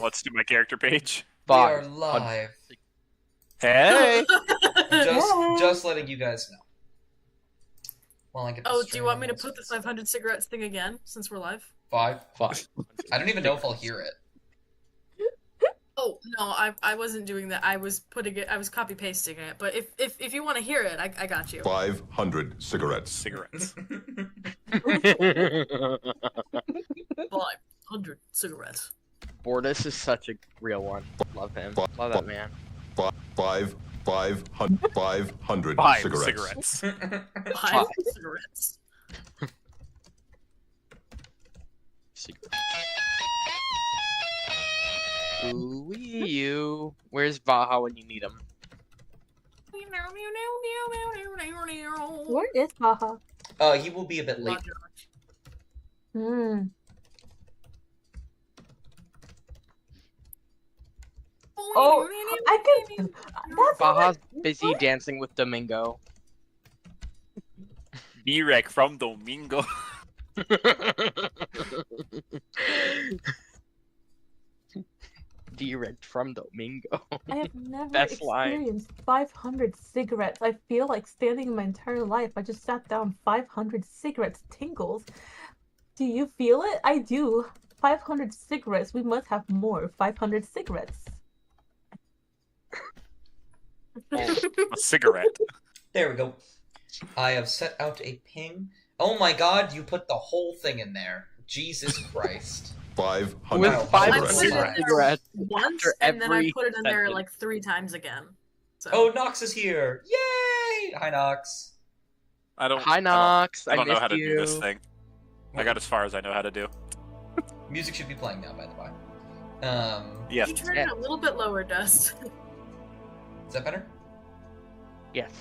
Let's do my character page. We are live. Hey! Just letting you guys know. While I get Oh, do you want me to put the 500 cigarettes thing again, since we're live? Five. I don't even know if I'll hear it. Oh, no, I wasn't doing that. I was putting it, I was copy-pasting it. But if you want to hear it, I got you. 500 cigarettes. Cigarettes. 500 cigarettes. Bortus is such a real one. Love him. Love that man. 500 5 cigarettes. 5 cigarettes. Ooh, you. Where's Baja when you need him? Where is Baja? He will be a bit late. Hmm. Oh, I can. That's Baja's busy dancing with Domingo. Direct from Domingo. Direct from Domingo. I have never Best line. experienced 500 cigarettes. I feel like standing my entire life. I just sat down 500 cigarettes tingles. Do you feel it? I do. 500 cigarettes. We must have more. 500 cigarettes. A cigarette. There we go. I have set out a ping. Oh my god, you put the whole thing in there. Jesus Christ. 500 With Wow. 500 Cigarettes. cigarettes. Once, after and then I every put it in there sentence. like 3 times again. So. Oh, Nox is here! Yay! Hi, Nox. Hi, Nox. I don't know missed how to you. do this thing. I got as far as I know how to do. Music should be playing now, by the way. Yes. You turn it a little bit lower, Dust. Is that better? Yes.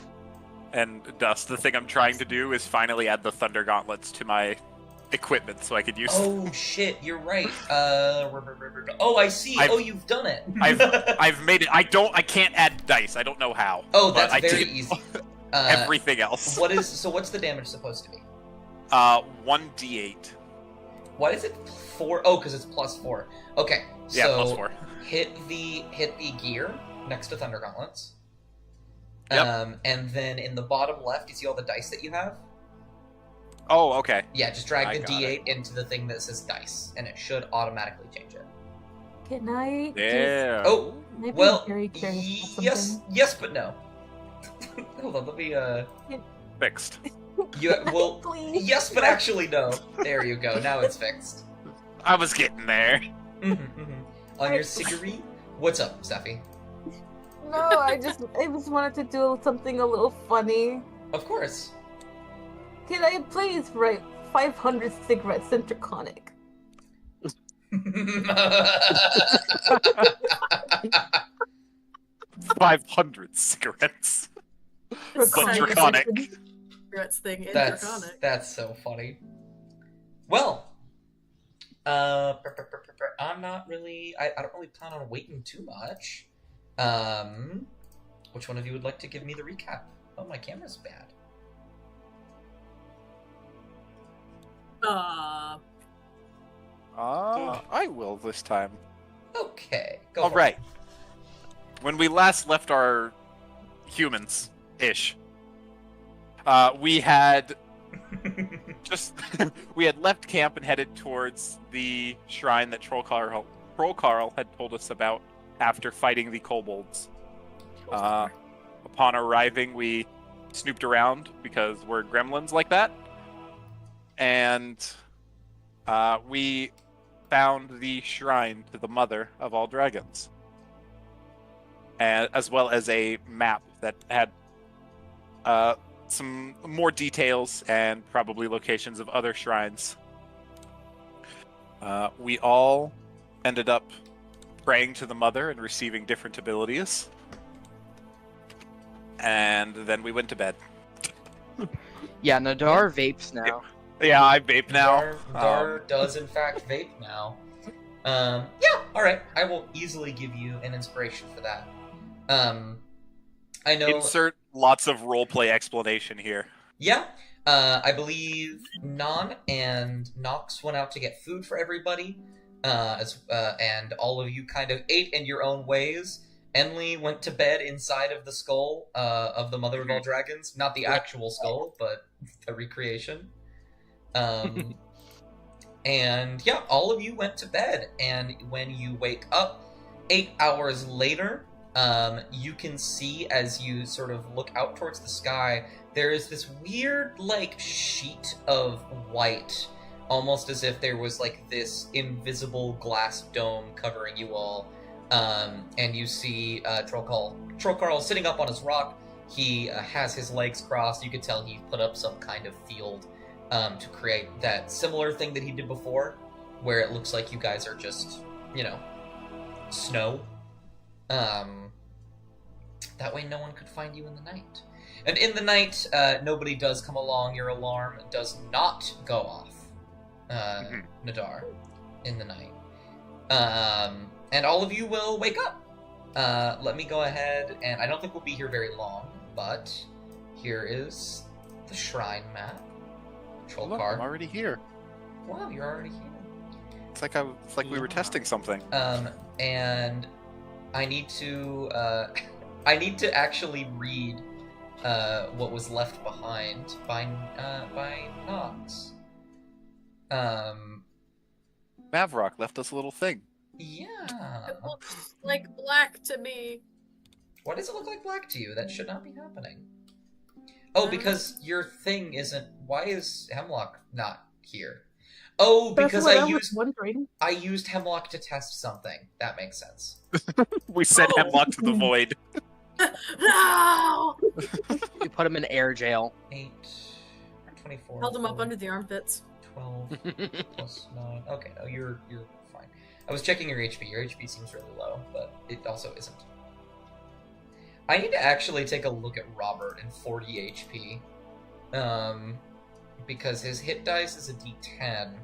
And Dust, the thing I'm trying to do is finally add the Thunder Gauntlets to my equipment so I could use them. Oh shit, you're right. Oh, I see. I've- You've done it. I've made it. I can't add dice. I don't know how. Oh, but that's I very did easy. everything else. What's the damage supposed to be? 1d8. Why is it 4? Oh, because it's +4. Okay, Yeah, so +4. hit the gear next to Thunder Gauntlets. Yep. And then in the bottom left, you see all the dice that you have? Oh, okay. Yeah, just drag I the got D8 into the thing that says dice, and it should automatically change it. Can I? Yeah. Oh, Can I be well, very curious about yes, something? yes, but no. Hold on, let me, Fixed. well, Please. yes, but actually no. There you go, now it's fixed. I was getting there. On your cigarette? What's up, Steffi? No, I just wanted to do something a little funny. Of course. Can I please write 500 cigarettes interconic? 500 cigarettes. It's But kind of draconic. like the cigarettes thing in That's draconic. so funny. Well, I'm not really. I don't really plan on waiting too much. Which one of you would like to give me the recap? Oh, my camera's bad. I will this time. Okay, go. All for right. When we last left our humans-ish, we had just we had left camp and headed towards the shrine that Troll Carl had told us about after fighting the kobolds. Upon arriving, we snooped around because we're gremlins like that, and we found the shrine to the mother of all dragons, and as well as a map that had some more details and probably locations of other shrines. We all ended up praying to the mother and receiving different abilities, and then we went to bed. Yeah, Nadar vapes now. Yeah, I vape now. Dar does in fact vape now. Yeah, alright. I will easily give you an inspiration for that. I know. Insert lots of roleplay explanation here. Yeah. I believe Non and Nox went out to get food for everybody. and all of you kind of ate in your own ways. Enli went to bed inside of the skull of the Mother of all Dragons. Not the actual skull, but the recreation. And yeah, all of you went to bed. And when you wake up 8 hours later, you can see as you sort of look out towards the sky, there is this weird, like, sheet of white, almost as if there was, like, this invisible glass dome covering you all. And you see Trollcarl sitting up on his rock. He has his legs crossed. You could tell he put up some kind of field to create that similar thing that he did before, where it looks like you guys are just, snow. That way no one could find you in the night. And in the night, nobody does come along. Your alarm does not go off, Nadar, in the night. And all of you will wake up. Let me go ahead, and I don't think we'll be here very long, but here is the shrine map. Troll Look, card. I'm already here. Wow, you're already here. It's like we were testing something. And I need to actually read what was left behind by Nox. Mavrock left us a little thing. Yeah. It looks like black to me. Why does it look like black to you? That should not be happening. Oh, because your thing isn't. Why is Hemlock not here? Oh, That's because what I was used wondering. Hemlock to test something. That makes sense. We sent Oh. Hemlock to the void. No! We put him in air jail. 8, 24. Held him up under the armpits. 12 plus 9. Okay, no, you're fine. I was checking your HP. Your HP seems really low, but it also isn't. I need to actually take a look at Robert in 40 HP. Because his hit dice is a D10,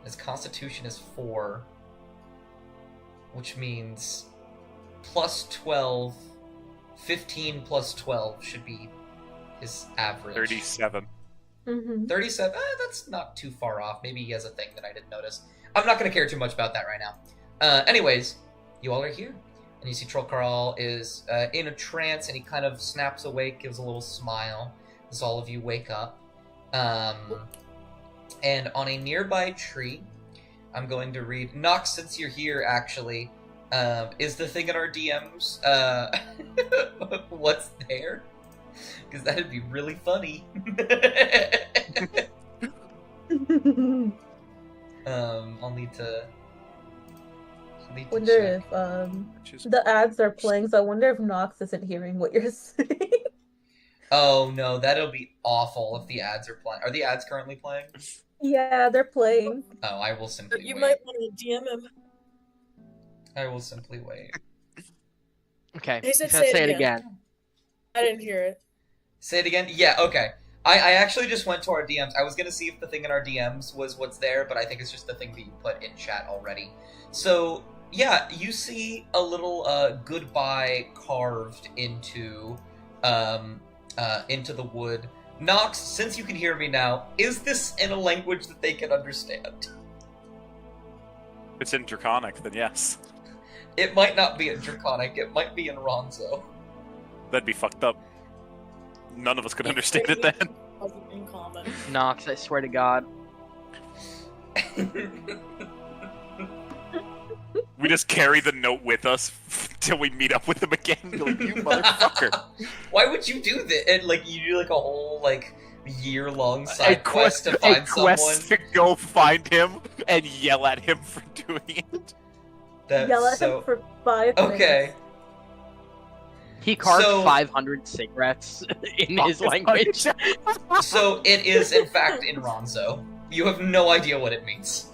his constitution is 4, which means plus 12, 15 plus 12 should be his average. 37. 37? That's not too far off. Maybe he has a thing that I didn't notice. I'm not going to care too much about that right now. Anyways, you all are here. And you see Trollcarl is in a trance, and he kind of snaps awake, gives a little smile as all of you wake up. And on a nearby tree, I'm going to read... Nox, since you're here, actually, is the thing in our DMs, what's there? Because that'd be really funny. I'll need to Wonder check. if the ads are playing, so I wonder if Nox isn't hearing what you're saying. Oh no, that'll be awful if the ads are playing. Are the ads currently playing? Yeah, they're playing. Oh, I will simply You wait. might want to DM him. I will simply wait. Okay, He said you gotta say it say it again. again. I didn't hear it. Say it again? Yeah, okay. I actually just went to our DMs. I was gonna see if the thing in our DMs was what's there, but I think it's just the thing that you put in chat already. So, yeah, you see a little goodbye carved into the wood. Nox, since you can hear me now, is this in a language that they can understand? If it's in Draconic, then yes. It might not be in Draconic, it might be in Ronzo. That'd be fucked up. None of us could understand it then. Wasn't in common. Nox, I swear to God. We just carry the note with us till we meet up with him again. Be like, you motherfucker. Why would you do that? And you do like a whole year-long side quest to find quest someone. to go find him and yell at him for doing it. That's Yell at so... him for 5 Okay. minutes. He carved So- 500 cigarettes in his language. So it is in fact in Ronzo. You have no idea what it means.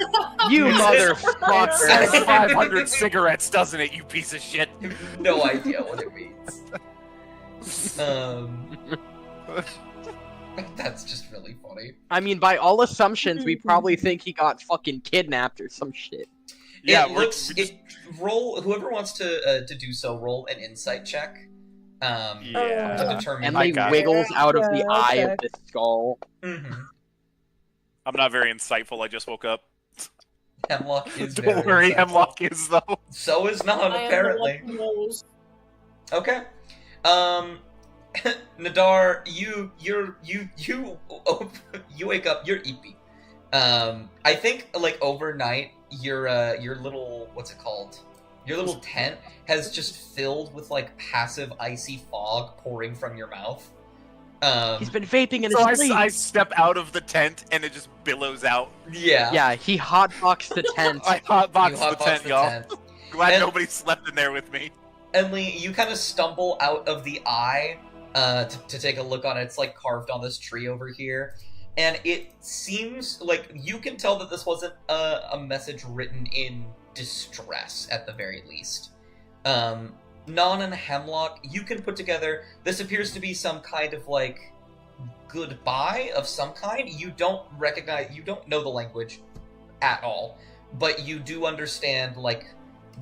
You It motherfucker! says 500 cigarettes, doesn't it, you piece of shit? You have no idea what it means. That's just really funny. I mean, by all assumptions, we probably think he got fucking kidnapped or some shit. Yeah, it looks. Roll. Whoever wants to do so, roll an insight check. To Yeah. determine. And I he got it. wiggles out of the Yeah, eye okay. of the skull. Mhm. I'm not very insightful, I just woke up. Hemlock is very Don't worry, insightful. Hemlock is though. So is not, I am the apparently. one who knows. Okay. Nadar, you wake up. You're eepy. I think like overnight, your little what's it called? Your little tent has just filled with like passive icy fog pouring from your mouth. He's been vaping in So his sleep. I step out of the tent and it just billows out. Yeah. Yeah, he hotboxed the tent. I You hotboxed the hotbox tent, the y'all. tent. Glad And- nobody slept in there with me. Emily, you kind of stumble out of the eye to take a look on it. It's like carved on this tree over here. And it seems like you can tell that this wasn't a message written in distress, at the very least. Non and Hemlock, you can put together, this appears to be some kind of like goodbye of some kind. You don't know the language at all, but you do understand like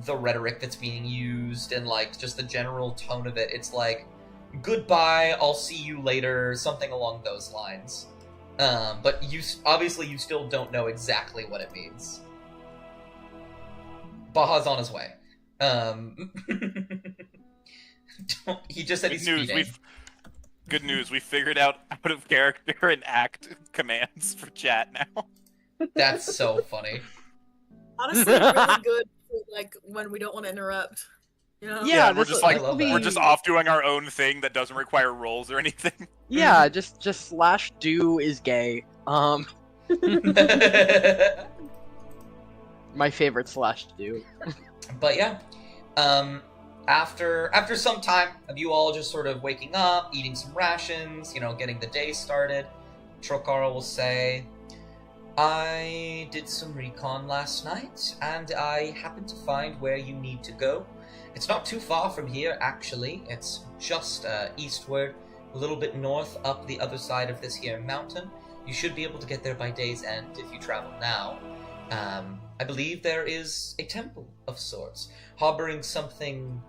the rhetoric that's being used and like just the general tone of it. It's like, goodbye, I'll see you later, something along those lines. But you still don't know exactly what it means. Baja's on his way. He just said he's speeding. Good news, we figured out of character and act commands for chat now. That's so funny. Honestly, really good for, like, when we don't want to interrupt. You know? Yeah, we're this just is- like I love we're that. just off doing our own thing that doesn't require rolls or anything. Yeah, just slash do is gay. My favorite slash do. But yeah, after some time of you all just sort of waking up, eating some rations, getting the day started, Trokar will say, I did some recon last night, and I happened to find where you need to go. It's not too far from here, actually. It's just eastward, a little bit north up the other side of this here mountain. You should be able to get there by day's end if you travel now. I believe there is a temple of sorts, harboring something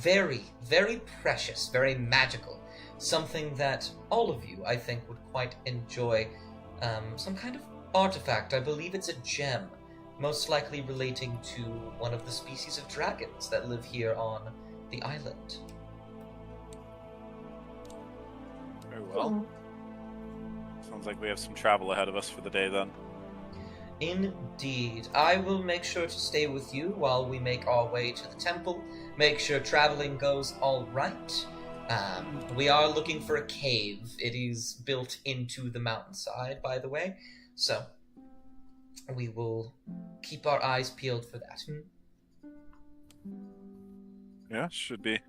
very, very precious, very magical. Something that all of you, I think, would quite enjoy. Some kind of artifact. I believe it's a gem, most likely relating to one of the species of dragons that live here on the island. Very well. Sounds like we have some travel ahead of us for the day then. Indeed. I will make sure to stay with you while we make our way to the temple. Make sure traveling goes all right. We are looking for a cave. It is built into the mountainside, by the way. So, we will keep our eyes peeled for that. Yeah, should be.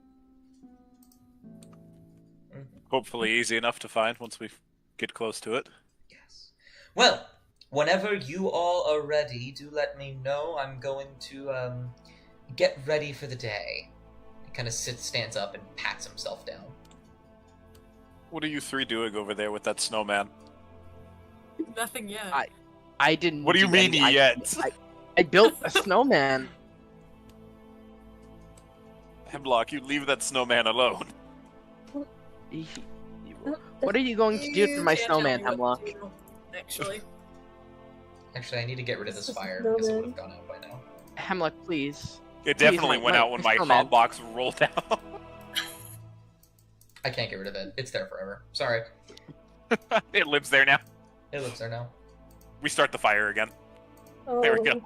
Mhm. Hopefully easy enough to find once we get close to it. Yes. Well, whenever you all are ready, do let me know. I'm going to get ready for the day. He kind of stands up and pats himself down. What are you three doing over there with that snowman? Nothing yet. I didn't. What do you mean any- yet? I built a snowman. Hemlock, you leave that snowman alone. What are you going to do for my You can't tell snowman, me what Hemlock? to do, Actually. Actually, I need to get rid of this It's a fire because it would snowman. have gone out by now. Hemlock, please. It definitely my- went my- out when my my snowman. hotbox rolled out. I can't get rid of it. It's there forever. Sorry. It lives there now. It lives there now. We start the fire again. There we go.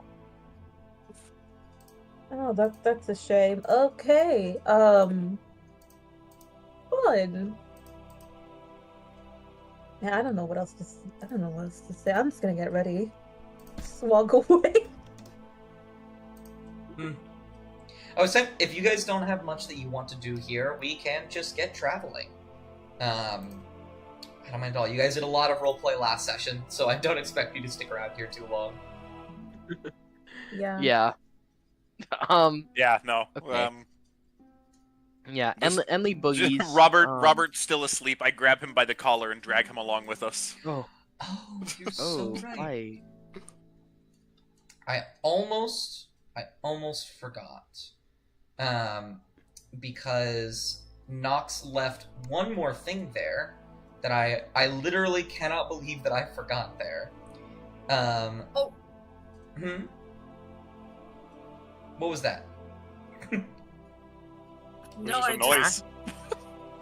Oh, that's a shame. Okay. Fun. Yeah, I don't know what else to. I don't know what else to say. I'm just gonna get ready. Just walk away. I was saying, if you guys don't have much that you want to do here, we can just get traveling. I don't mind at all. You guys did a lot of roleplay last session, so I don't expect you to stick around here too long. Yeah. Yeah. Yeah, no. Okay. Yeah. Enly boogies. Robert's still asleep. I grab him by the collar and drag him along with us. Oh. Oh, you're so Oh. right. Why? I almost forgot. Because Nox left one more thing there that I literally cannot believe that I forgot there. Oh. Hmm. What was that? No, Just a I noise.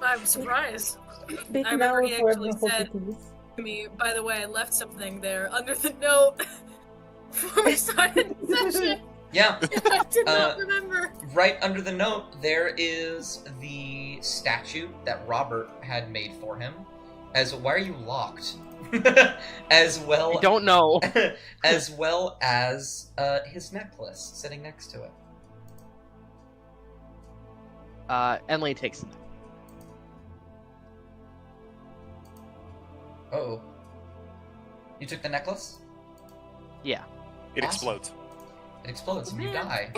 I'm surprised. Speak I now remember or he forever actually hold said your peace. to me, by the way, I left something there under the note before we started the session. Yeah. I did not remember. Right under the note, there is the statue that Robert had made for him. Why are you locked? As well, I don't know. as well as his necklace sitting next to it. Emily takes it. Oh, you took the necklace? Yeah. It Awesome. explodes. It explodes and you Man. die.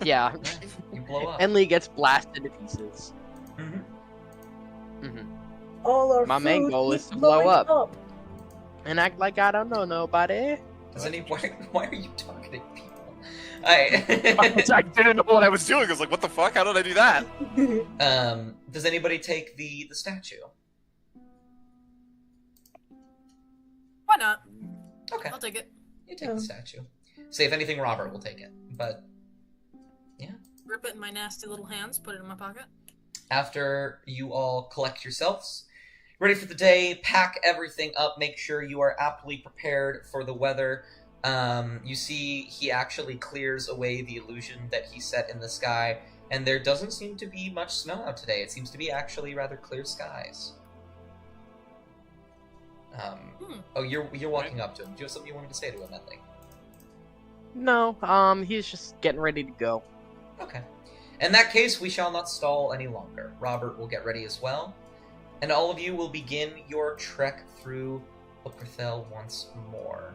Yeah. Right. You blow up. Emily gets blasted to pieces. Mm-hmm. Hmm. All our My main food goal keeps is to blow blowing up. And act like I don't know nobody. Why are you targeting people? I didn't know what I was doing. I was like, what the fuck? How did I do that? Does anybody take the statue? Why not? Okay, I'll take it. you take the statue. Say if anything, Robert will take it. But Rip it in my nasty little hands, put it in my pocket. after you all collect yourselves, ready for the day, pack everything up, make sure you are aptly prepared for the weather. You see he actually clears away the illusion that he set in the sky, and there doesn't seem to be much snow out today. It seems to be actually rather clear skies. Oh, you're walking up to him. Do you have something you wanted to say to him, Emily? No, he's just getting ready to go. Okay. In that case, we shall not stall any longer. Robert will get ready as well, and all of you will begin your trek through Okerthel once more.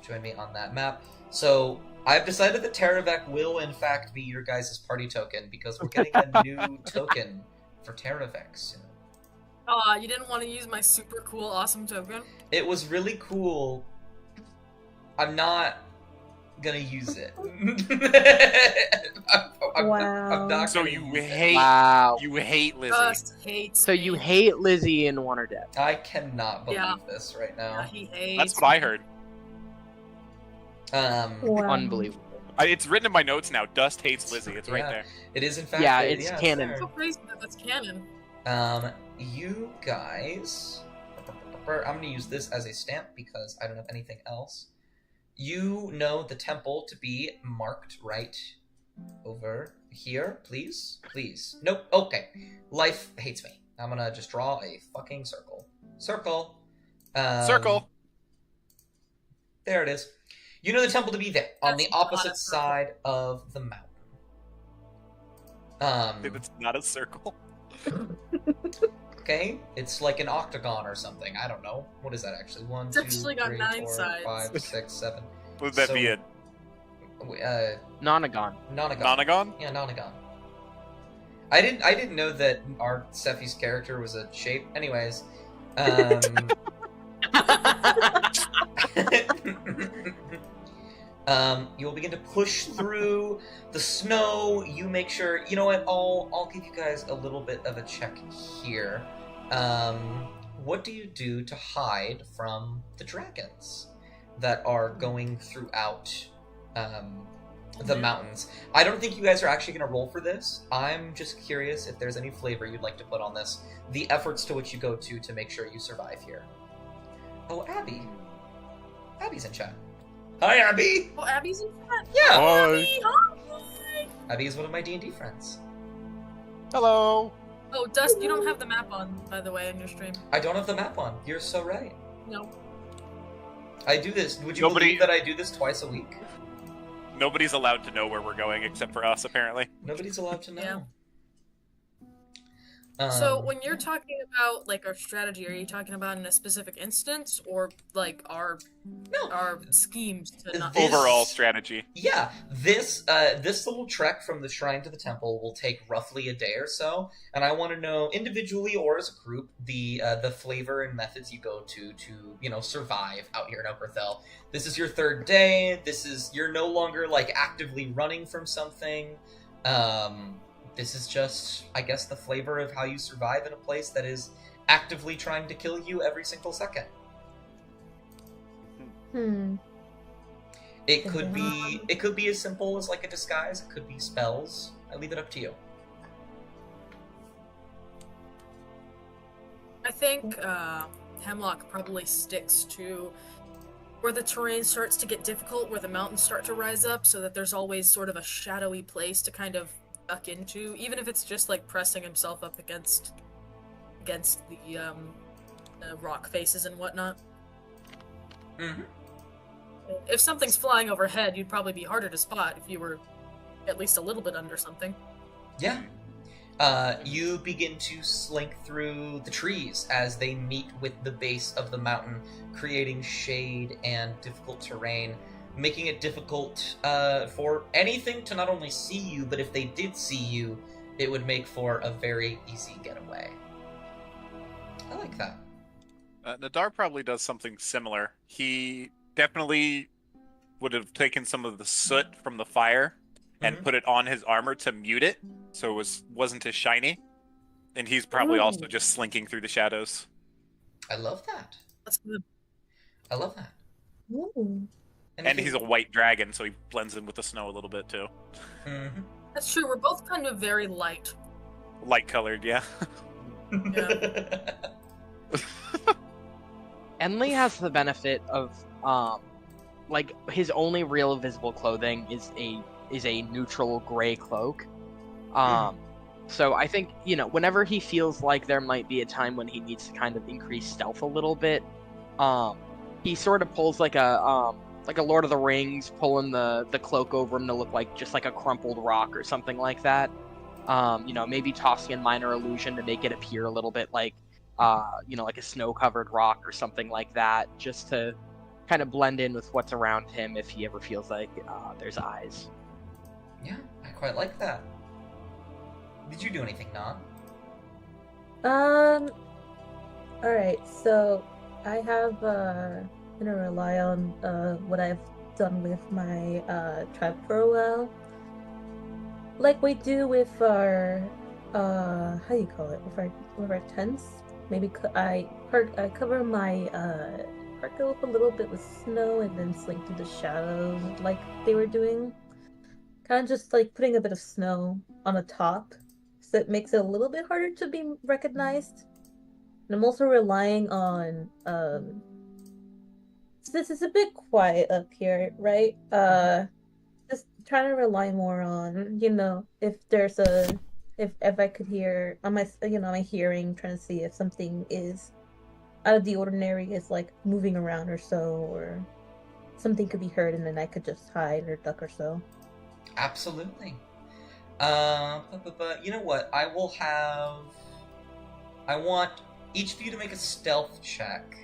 Join me on that map. So, I've decided that Terravec will in fact be your guys' party token, because we're getting a new token for Terravec soon. You didn't want to use my super cool, awesome token? It was really cool. I'm not gonna use it. I'm not So gonna you use it. hate Wow. you hate Lizzie. Just hates So you me. hate Lizzie and want her dead. I cannot believe Yeah. this right Yeah, now. he hates That's what I heard. Wow. Unbelievable. It's written in my notes now. Dust hates Lizzie. It's right Yeah. there. It is in fact. Yeah, it's canon. It's so crazy that that's canon. You guys. I'm gonna use this as a stamp because I don't have anything else. You know the temple to be marked right over here, please? Please. Nope. Okay. Life hates me. I'm gonna just draw a fucking circle. Circle. Circle. There it is. You know the temple to be there, on That's the not a opposite circle. side of the mountain. It's not a circle. Okay, it's like an octagon or something. I don't know. What is that actually? 1, It's 2, actually got 3, 9 4, sides. 5, 6, 7. Would that So- be a Nonagon. Nonagon. nonagon? Yeah, Nonagon. I didn't know that our Sephi's character was a shape. Anyways, you'll begin to push through the snow. You make sure. You know what? I'll give you guys a little bit of a check here. What do you do to hide from the dragons that are going throughout the mountains? I don't think you guys are actually going to roll for this. I'm just curious if there's any flavor you'd like to put on this. The efforts to which you go to make sure you survive here. Oh, Abby. Abby's in chat. Hi, Abby. Oh, Abby's in chat? Yeah. Abby, hi! Abby is one of my D&D friends. Hello. Oh, Dust, you don't have the map on, by the way, on your stream. I don't have the map on. You're so right. No. I do this. Would you Nobody- believe that I do this twice a week? Nobody's allowed to know where we're going except for us, apparently. Nobody's allowed to know. Yeah. Um, So when you're talking about like our strategy, are you talking about in a specific instance or like our schemes to not This- Overall strategy. Yeah, this little trek from the shrine to the temple will take roughly a day or so, and I want to know individually or as a group the flavor and methods you go to survive out here in Okerthel. This is your third day. You're no longer like actively running from something. This is just, I guess, the flavor of how you survive in a place that is actively trying to kill you every single second. Hmm. It could be as simple as like a disguise. It could be spells. I leave it up to you. I think Hemlock probably sticks to where the terrain starts to get difficult, where the mountains start to rise up, so that there's always sort of a shadowy place to kind of duck into, even if it's just like pressing himself up against the rock faces and whatnot. Mm-hmm. If something's flying overhead, you'd probably be harder to spot if you were at least a little bit under something. Yeah. You begin to slink through the trees as they meet with the base of the mountain, creating shade and difficult terrain, making it difficult for anything to not only see you, but if they did see you, it would make for a very easy getaway. I like that. Nadar probably does something similar. He definitely would have taken some of the soot from the fire and Mhm. put it on his armor to mute it, so it wasn't as shiny. And he's probably also just slinking through the shadows. I love that. That's good. I love that. Ooh. And he's a white dragon, so he blends in with the snow a little bit too. Mm-hmm. That's true. We're both kind of very light. Light colored, yeah. Yeah. Enlil has the benefit of like his only real visible clothing is a neutral gray cloak. So I think, whenever he feels like there might be a time when he needs to kind of increase stealth a little bit, he sort of pulls like a Lord of the Rings, pulling the cloak over him to look like just like a crumpled rock or something like that. Maybe tossing in minor illusion to make it appear a little bit like like a snow-covered rock or something like that, just to kind of blend in with what's around him if he ever feels like there's eyes. Yeah, I quite like that. Did you do anything, Nan? Alright, so I have gonna rely on what I've done with my tribe for a while. Like we do with our how do you call it? With our tents. Maybe I cover my parka up a little bit with snow and then slink through the shadows like they were doing. Kind of just like putting a bit of snow on the top, so it makes it a little bit harder to be recognized. And I'm also relying on this is a bit quiet up here, right? Just trying to rely more on, if there's if I could hear on my my hearing, trying to see if something is out of the ordinary, is like moving around or so, or something could be heard and then I could just hide or duck or so. Absolutely. But you know what? I want each of you to make a stealth check.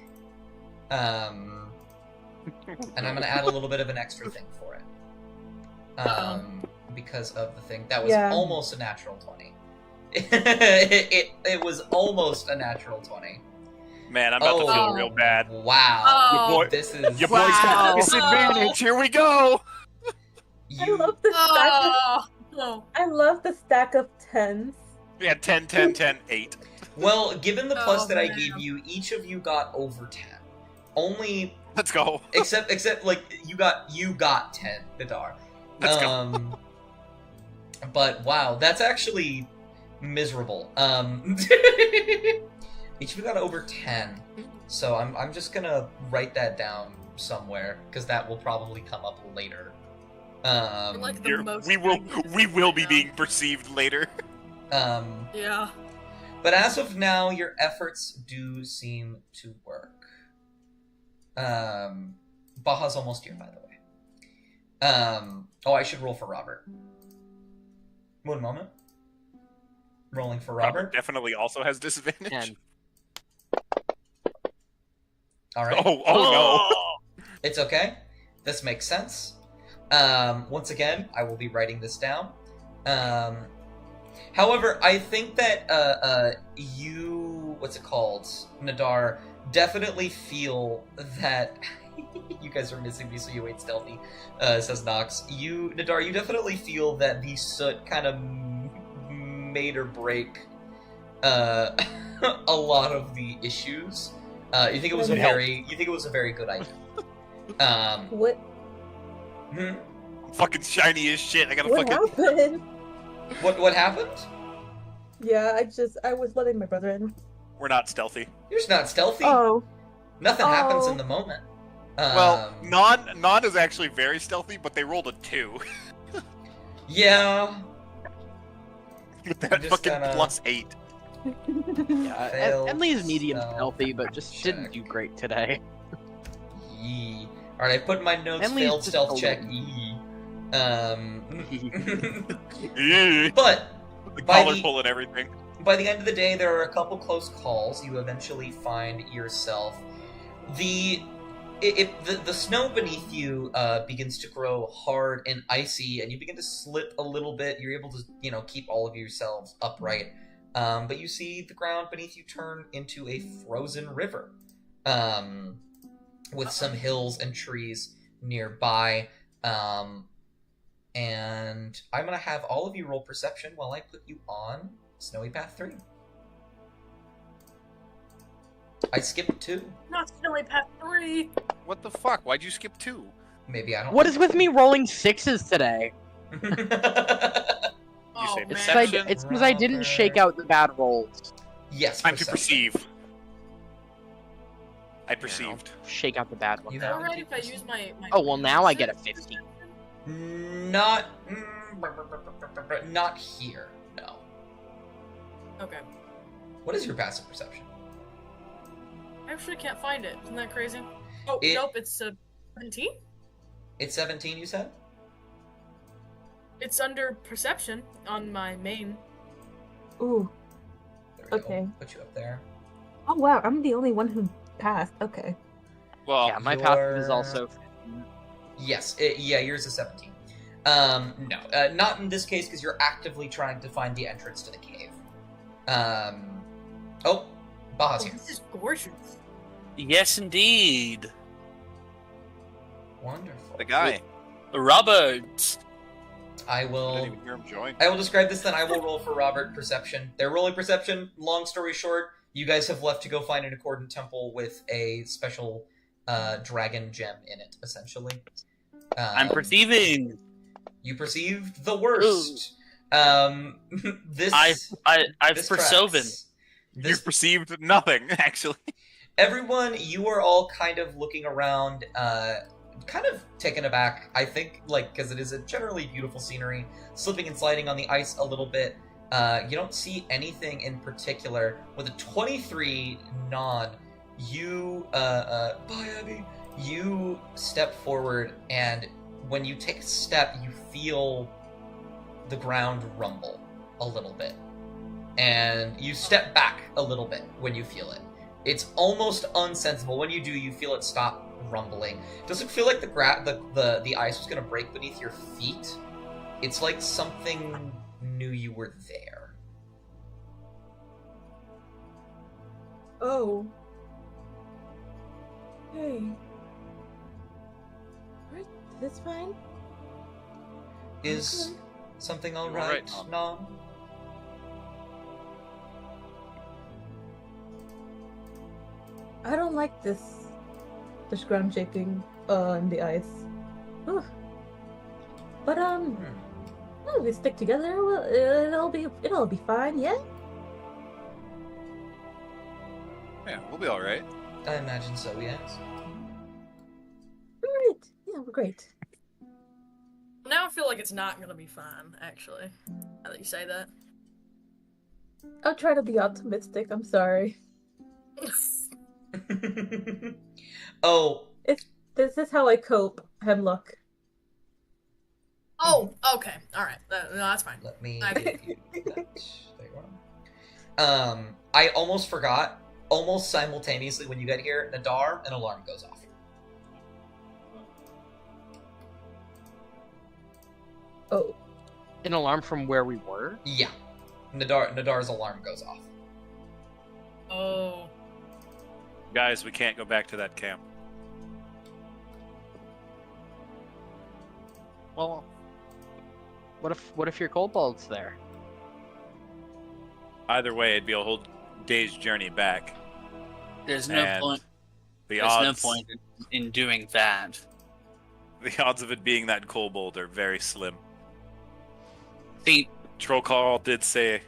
And I'm gonna add a little bit of an extra thing for it. Because of the thing that was almost a natural 20. it was almost a natural 20. Man, I'm about to feel real bad. Wow. Oh. This is Your boy's got a disadvantage. Here we go. I love the stack. I love the stack of 10s. Yeah, 10, 10, 10, 8. Well, given the plus that I man. gave you, each of you got over 10. Only Let's go. except like you got 10, Nadar. Let's go. But wow, that's actually miserable. Each of you got over 10. So I'm just gonna write that down somewhere, because that will probably come up later. Like the most we will be being perceived later. Yeah. But as of now, your efforts do seem to work. Baja's almost here, by the way. I should roll for Robert. One moment. Rolling for Robert. Definitely also has disadvantage. 10. All right. Oh no. It's okay. This makes sense. Once again, I will be writing this down. However, I think that you, Nadar, definitely feel that you guys are missing me, so you ain't stealthy, says Nox. Nadar, you definitely feel that the soot kind of made or break a lot of the issues. You think it was a very good idea. What? Hmm? I'm fucking shiny as shit. I gotta What fucking. happened? What happened? Yeah, I was letting my brother in. We're not stealthy. You're just not stealthy. Oh, Nothing happens Oh. in the moment. Well, non is actually very stealthy, but they rolled a 2. Yeah. With that just fucking gotta- +8. Yeah, Failed Emily is medium stealth stealthy, but just didn't check. do great today. Yee. Alright, I put in my notes Emily's failed just stealth a check. little- Yee. The But by colorful and everything. by the end of the day, there are a couple close calls. You eventually find yourself. The snow beneath you begins to grow hard and icy, and you begin to slip a little bit. You're able to, keep all of yourselves upright. But you see the ground beneath you turn into a frozen river, with some hills and trees nearby. And I'm gonna have all of you roll perception while I put you on Snowy Path 3. I skipped 2. Not Snowy Path 3. What the fuck? Why'd you skip 2? Maybe I don't. What is with me rolling 6s today? You Oh, say man. perception? It's because I didn't shake out the bad rolls. Yes. Time to perception. perceive. I perceived. Shake out the bad ones. You Is it have- alright if I use my Oh, well, now I get a 15. Not. Not here. No. Okay. What is your passive perception? I actually can't find it. Isn't that crazy? Oh, It- nope, it's 17? It's 17. You said. It's under perception on my main. ooh. There we Okay. go. Put you up there. Oh wow, I'm the only one who passed. Okay. Well, Yeah, my passive is your- also. Yes. Yours is 17. No. Not in this case because you're actively trying to find the entrance to the cave. Oh, Baja's Oh, here. this is gorgeous. Yes, indeed. Wonderful. the guy. Robert. I I will. didn't even hear him join. I will describe this then. I will roll for Robert perception. They're rolling perception. Long story short, you guys have left to go find an accordant temple with a special dragon gem in it, essentially. I'm perceiving. You perceived the worst. This I've this persoven. tracks. You This perceived nothing, actually. everyone, you are all kind of looking around, kind of taken aback, I think, because it is a generally beautiful scenery, slipping and sliding on the ice a little bit. You don't see anything in particular. With a 23 nod, you, bye, Abby. You step forward, and when you take a step, you feel the ground rumble a little bit. And you step back a little bit when you feel it. It's almost unsensible. When you do, you feel it stop rumbling. Does it feel like the ice was going to break beneath your feet? It's like something knew you were there. Oh. Hey. Alright, that's fine. Is Okay. something all Alright, right, Tom. Nom? I don't like this ground shaking in the ice. Ugh. But well, we stick together. Well, it'll be fine. Yeah. Yeah, we'll be alright. I imagine so, yes. Great. Yeah, we're great. Now I feel like it's not gonna be fun, actually. Now that you say that. I'll try to be optimistic. I'm sorry. Oh, This is how I cope, Hemlock. Oh, okay. Alright. No, that's fine. let me I give you that. There you are. I almost forgot. Almost simultaneously when you get here, Nadar, an alarm goes off. Oh. An alarm from where we were? Yeah. Nadar's alarm goes off. Oh. Guys, we can't go back to that camp. Well, what if your kobold's there? Either way, it'd be a whole day's journey back. There's no And point. The There's no odds, point. in doing that. The odds of it being that kobold are very slim. See, Troll Carl did say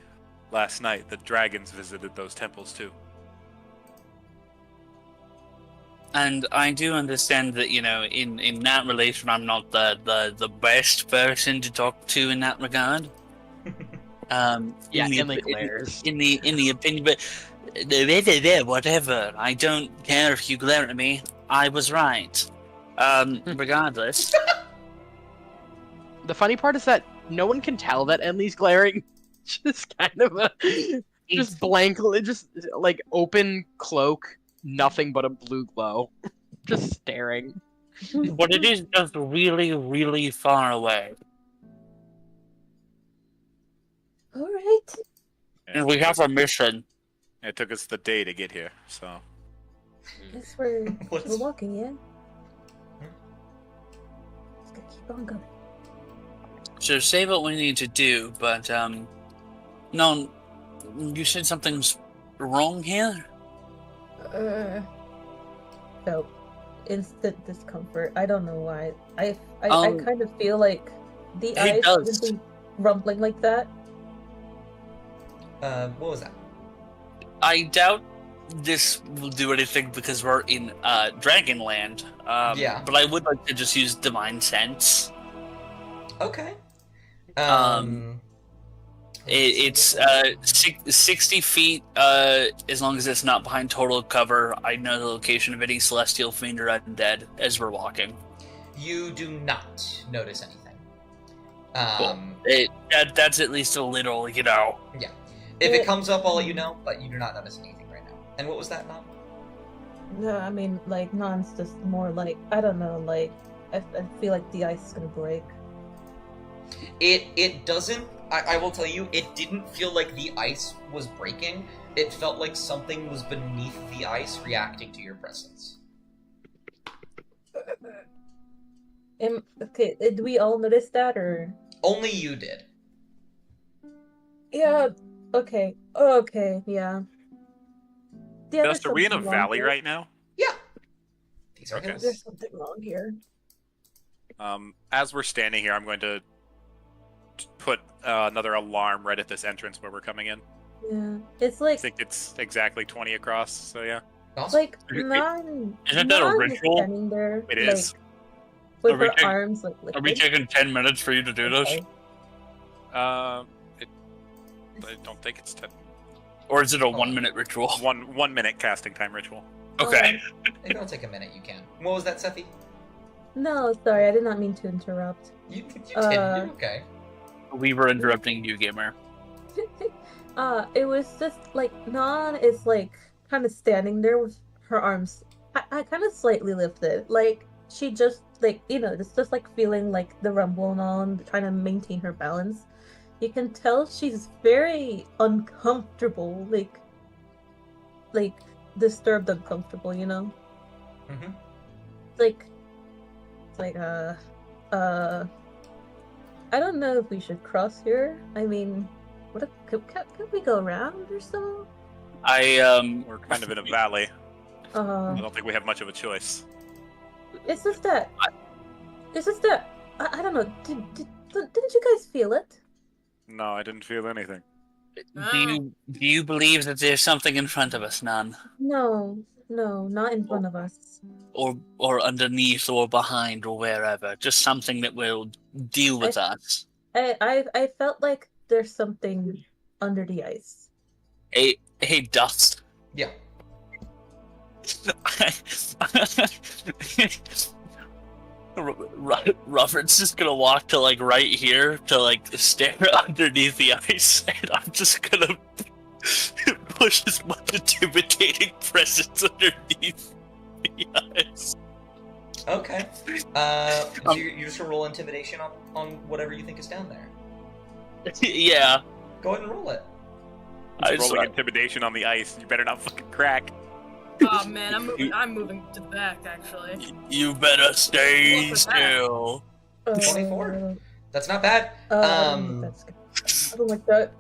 last night that dragons visited those temples too. and I do understand that, in that relation, I'm not the best person to talk to in that regard. Yeah, in the, Henley glares. in the opinion, but whatever. I don't care if you glare at me. I was right. Regardless. The funny part is that no one can tell that Enley's glaring. Just kind of just blank, just like open cloak, nothing but a blue glow, just staring. But it is just really, really far away. All right. And we have a mission. It took us the day to get here, so. Guess we're What's- walking, yeah? Just gotta keep on going. So say what we need to do, but no, you said something's wrong here? Felt instant discomfort. I don't know why. I Um, kind of feel like the it ice does. isn't rumbling like that. What was that? I doubt this will do anything because we're in Dragonland. Yeah. But I would like to just use Divine Sense. Okay. It's 60 feet, as long as it's not behind total cover. I know the location of any celestial fiend or undead as we're walking. You do not notice anything. Cool. That's at least a little, If it comes up, I'll let you know, but you do not notice anything right now. And what was that, Nom? No, I mean, like, Non's just more like, I don't know, like, I feel like the ice is gonna break. It doesn't. I will tell you, it didn't feel like the ice was breaking. It felt like something was beneath the ice reacting to your presence. Okay, did we all notice that, or? Only you did. Yeah, okay, yeah. Yeah, Dust, are we in a valley right now? Yeah. These are Okay. hills. There's something wrong here. As we're standing here, I'm going to put another alarm right at this entrance where we're coming in. Yeah, it's I like, think it's exactly 20 across, so yeah. Awesome. like, Non, Isn't that a Non is ritual? standing there, It like, is. with Are we her taking- arms, like, Are we liquid. taking 10 minutes for you to do this? Okay. I don't think it's 10. Or is it a 1-minute ritual? 1 minute casting time ritual. Okay. If it'll take a minute, you can. What was that, Sephi? No, sorry, I did not mean to interrupt. You did. You're okay. We were interrupting you, gamer. It was just like Non is like kind of standing there with her arms, I kind of slightly lifted, like she just like it's just like feeling like the rumble and all, and trying to maintain her balance. You can tell she's very uncomfortable, like disturbed, uncomfortable. Mm-hmm. It's like I don't know if we should cross here. I mean, could we go around or so? We're kind of in a valley. I Uh, don't think we have much of a choice. it's just that. I don't know. Didn't you guys feel it? No, I didn't feel anything. Do you believe that there's something in front of us, Nan? No, not in front of us. Or underneath or behind or wherever? Just something that will deal with us. I felt like there's something under the ice. Hey, Dust. Yeah. Rufford's just gonna walk to right here to stare underneath the ice, and I'm just gonna push as much intimidating presence underneath the ice. Okay. So you're just gonna roll intimidation on whatever you think is down there. Yeah. Go ahead and roll it. It's rolling intimidation on the ice. You better not fucking crack. Oh man, I'm moving to the back actually. You better stay What was that? still. 24. That's not bad. That's good. I don't like that.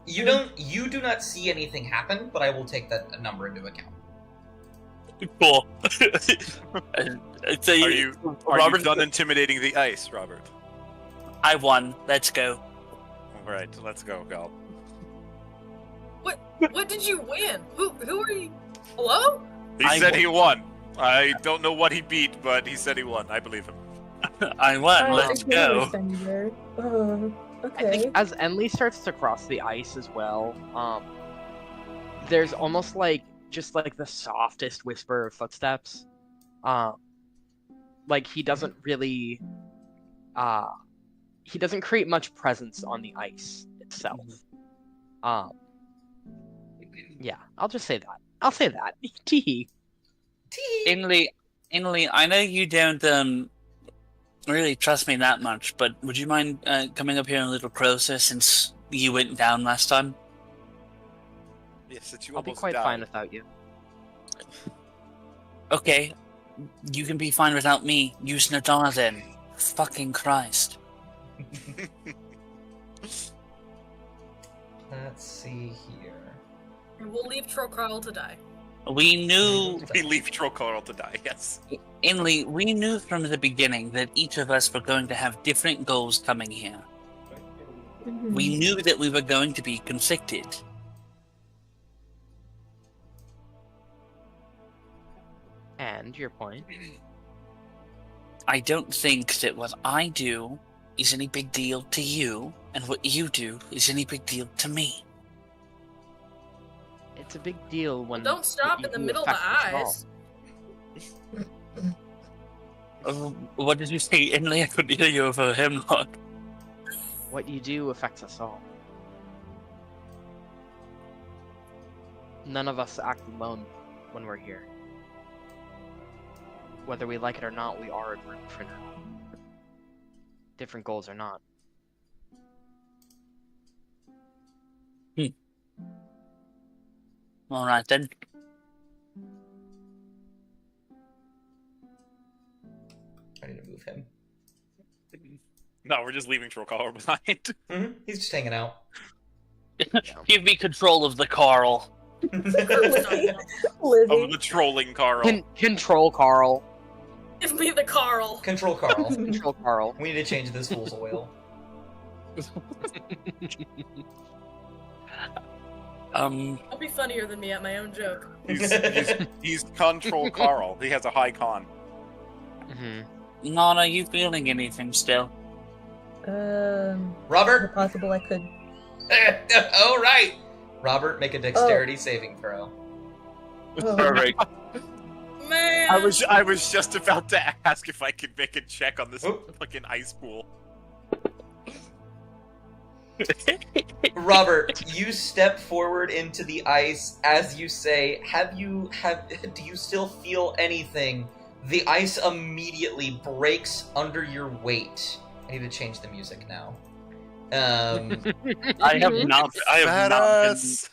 You do not see anything happen, but I will take that number into account. Cool. So Are you Robert, done intimidating the ice, Robert? I won. Let's go. All right, let's go, Gal. What did you win? Who are you? Hello? He said he won. I don't know what he beat, but he said he won. I believe him. I won. I Let's can't go. understand you there. I Okay. think as Enli starts to cross the ice as well, there's almost like just like the softest whisper of footsteps. Like he doesn't really, he doesn't create much presence on the ice itself. Yeah, I'll just say that. I'll say that. Tee. Inley, I know you don't really trust me that much, but would you mind coming up here a little closer since you went down last time? Yes, that you I'll be almost quite died. fine without you. Okay, you can be fine without me. Use Nadar then. Fucking Christ. Let's see here. And we'll leave Trocarl to die. We knew, We leave Trocarl to die, yes. Inley, we knew from the beginning that each of us were going to have different goals coming here. Mhm. We knew that we were going to be conflicted. And your point. I don't think that what I do is any big deal to you, and what you do is any big deal to me. It's a big deal when. Don't stop what in the you do middle of the affects us all. eyes. What did you say, Inley? I couldn't hear you over Hemlock. What you do affects us all. None of us act alone when we're here. Whether we like it or not, we are a group for now. Different goals or not. Alright then. I need to move him. No, we're just leaving Trocarl behind. He's just hanging out. Give me control of the Carl. Living. Of the trolling Carl. Control Carl. Give me the Carl. Control Carl. Control Carl. We need to change this fool's oil. I'll be funnier than me at my own joke. He's control Carl. He has a high con. Mm-hmm. Not are you feeling anything still? Robert! Possible I could. All right! Robert, make a dexterity saving throw. Oh. Perfect. Man. I was just about to ask if I could make a check on this Oop. fucking ice pool. Robert, you step forward into the ice as you say, do you still feel anything? The ice immediately breaks under your weight. I need to change the music now. I have not Badass.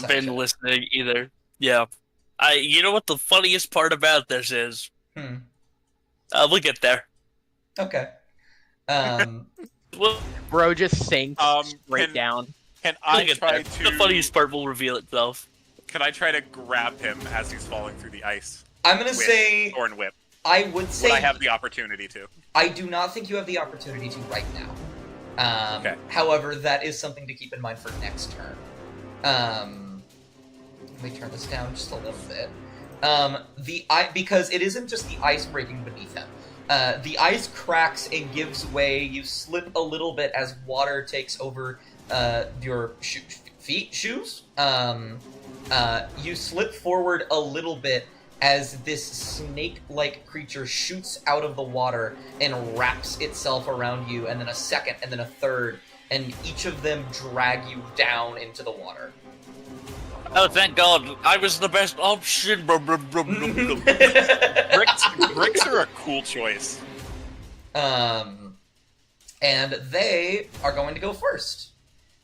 been listening either. Yeah. You know what the funniest part about this is? We'll get there. Okay. Well, Bro just sinks straight can- down. Can we'll I get try there. to? The funniest part will reveal itself. Can I try to grab him as he's falling through the ice? I'm gonna With say, Thorn Whip. I would say, Would I have the opportunity to? I do not think you have the opportunity to right now. Okay. However, that is something to keep in mind for next turn. Let me turn this down just a little bit. Because it isn't just the ice breaking beneath him. The ice cracks and gives way. You slip a little bit as water takes over your shoes. You slip forward a little bit as this snake-like creature shoots out of the water and wraps itself around you, and then a second, and then a third, and each of them drag you down into the water. Oh, thank God! I was the best option. Bricks are a cool choice. And they are going to go first.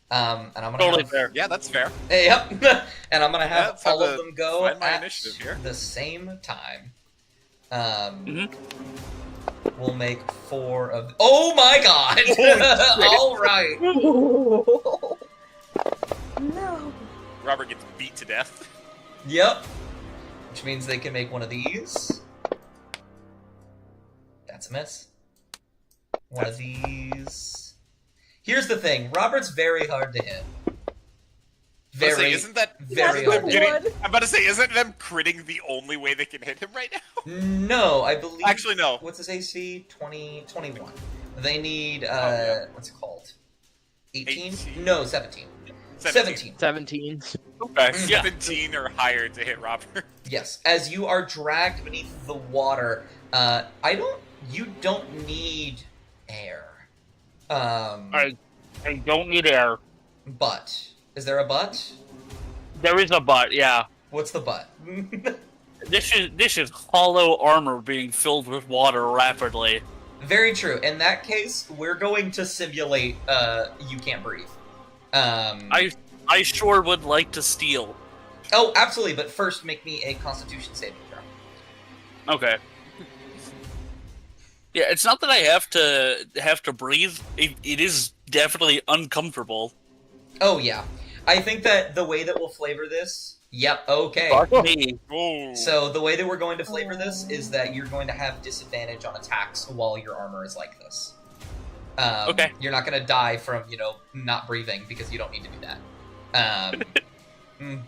And I'm gonna Totally have, fair. Yeah, that's fair. Yep. And I'm gonna have Let's have all of to them go find my at initiative here. the same time. Mhm. We'll make 4 of. Oh my God! All right. No. Robert gets beat to death. Yep. which means they can make one of these. That's a miss. One of these. Here's the thing, Robert's very hard to hit. Very, isn't that very That's hard the to hit. one. I'm about to say, isn't them critting the only way they can hit him right now? No, I believe. Actually, no. What's his AC? 21. They need, yeah. what's it called? 18? 18. No, 17. 17. 17s. Okay. Yeah. 17 or higher to hit Robert. Yes. As you are dragged beneath the water, you don't need air. I don't need air. But. Is there a but? There is a but, yeah. What's the but? This is hollow armor being filled with water rapidly. Very true. In that case, we're going to simulate, you can't breathe. I sure would like to steal. Oh, absolutely, but first make me a Constitution saving throw. Okay. Yeah, it's not that I have to breathe. It is definitely uncomfortable. Oh, yeah. I think that the way that we'll flavor this... Yep, okay. Fuck me. Oh. So the way that we're going to flavor this is that you're going to have disadvantage on attacks while your armor is like this. Okay. You're not going to die from, not breathing, because you don't need to do that.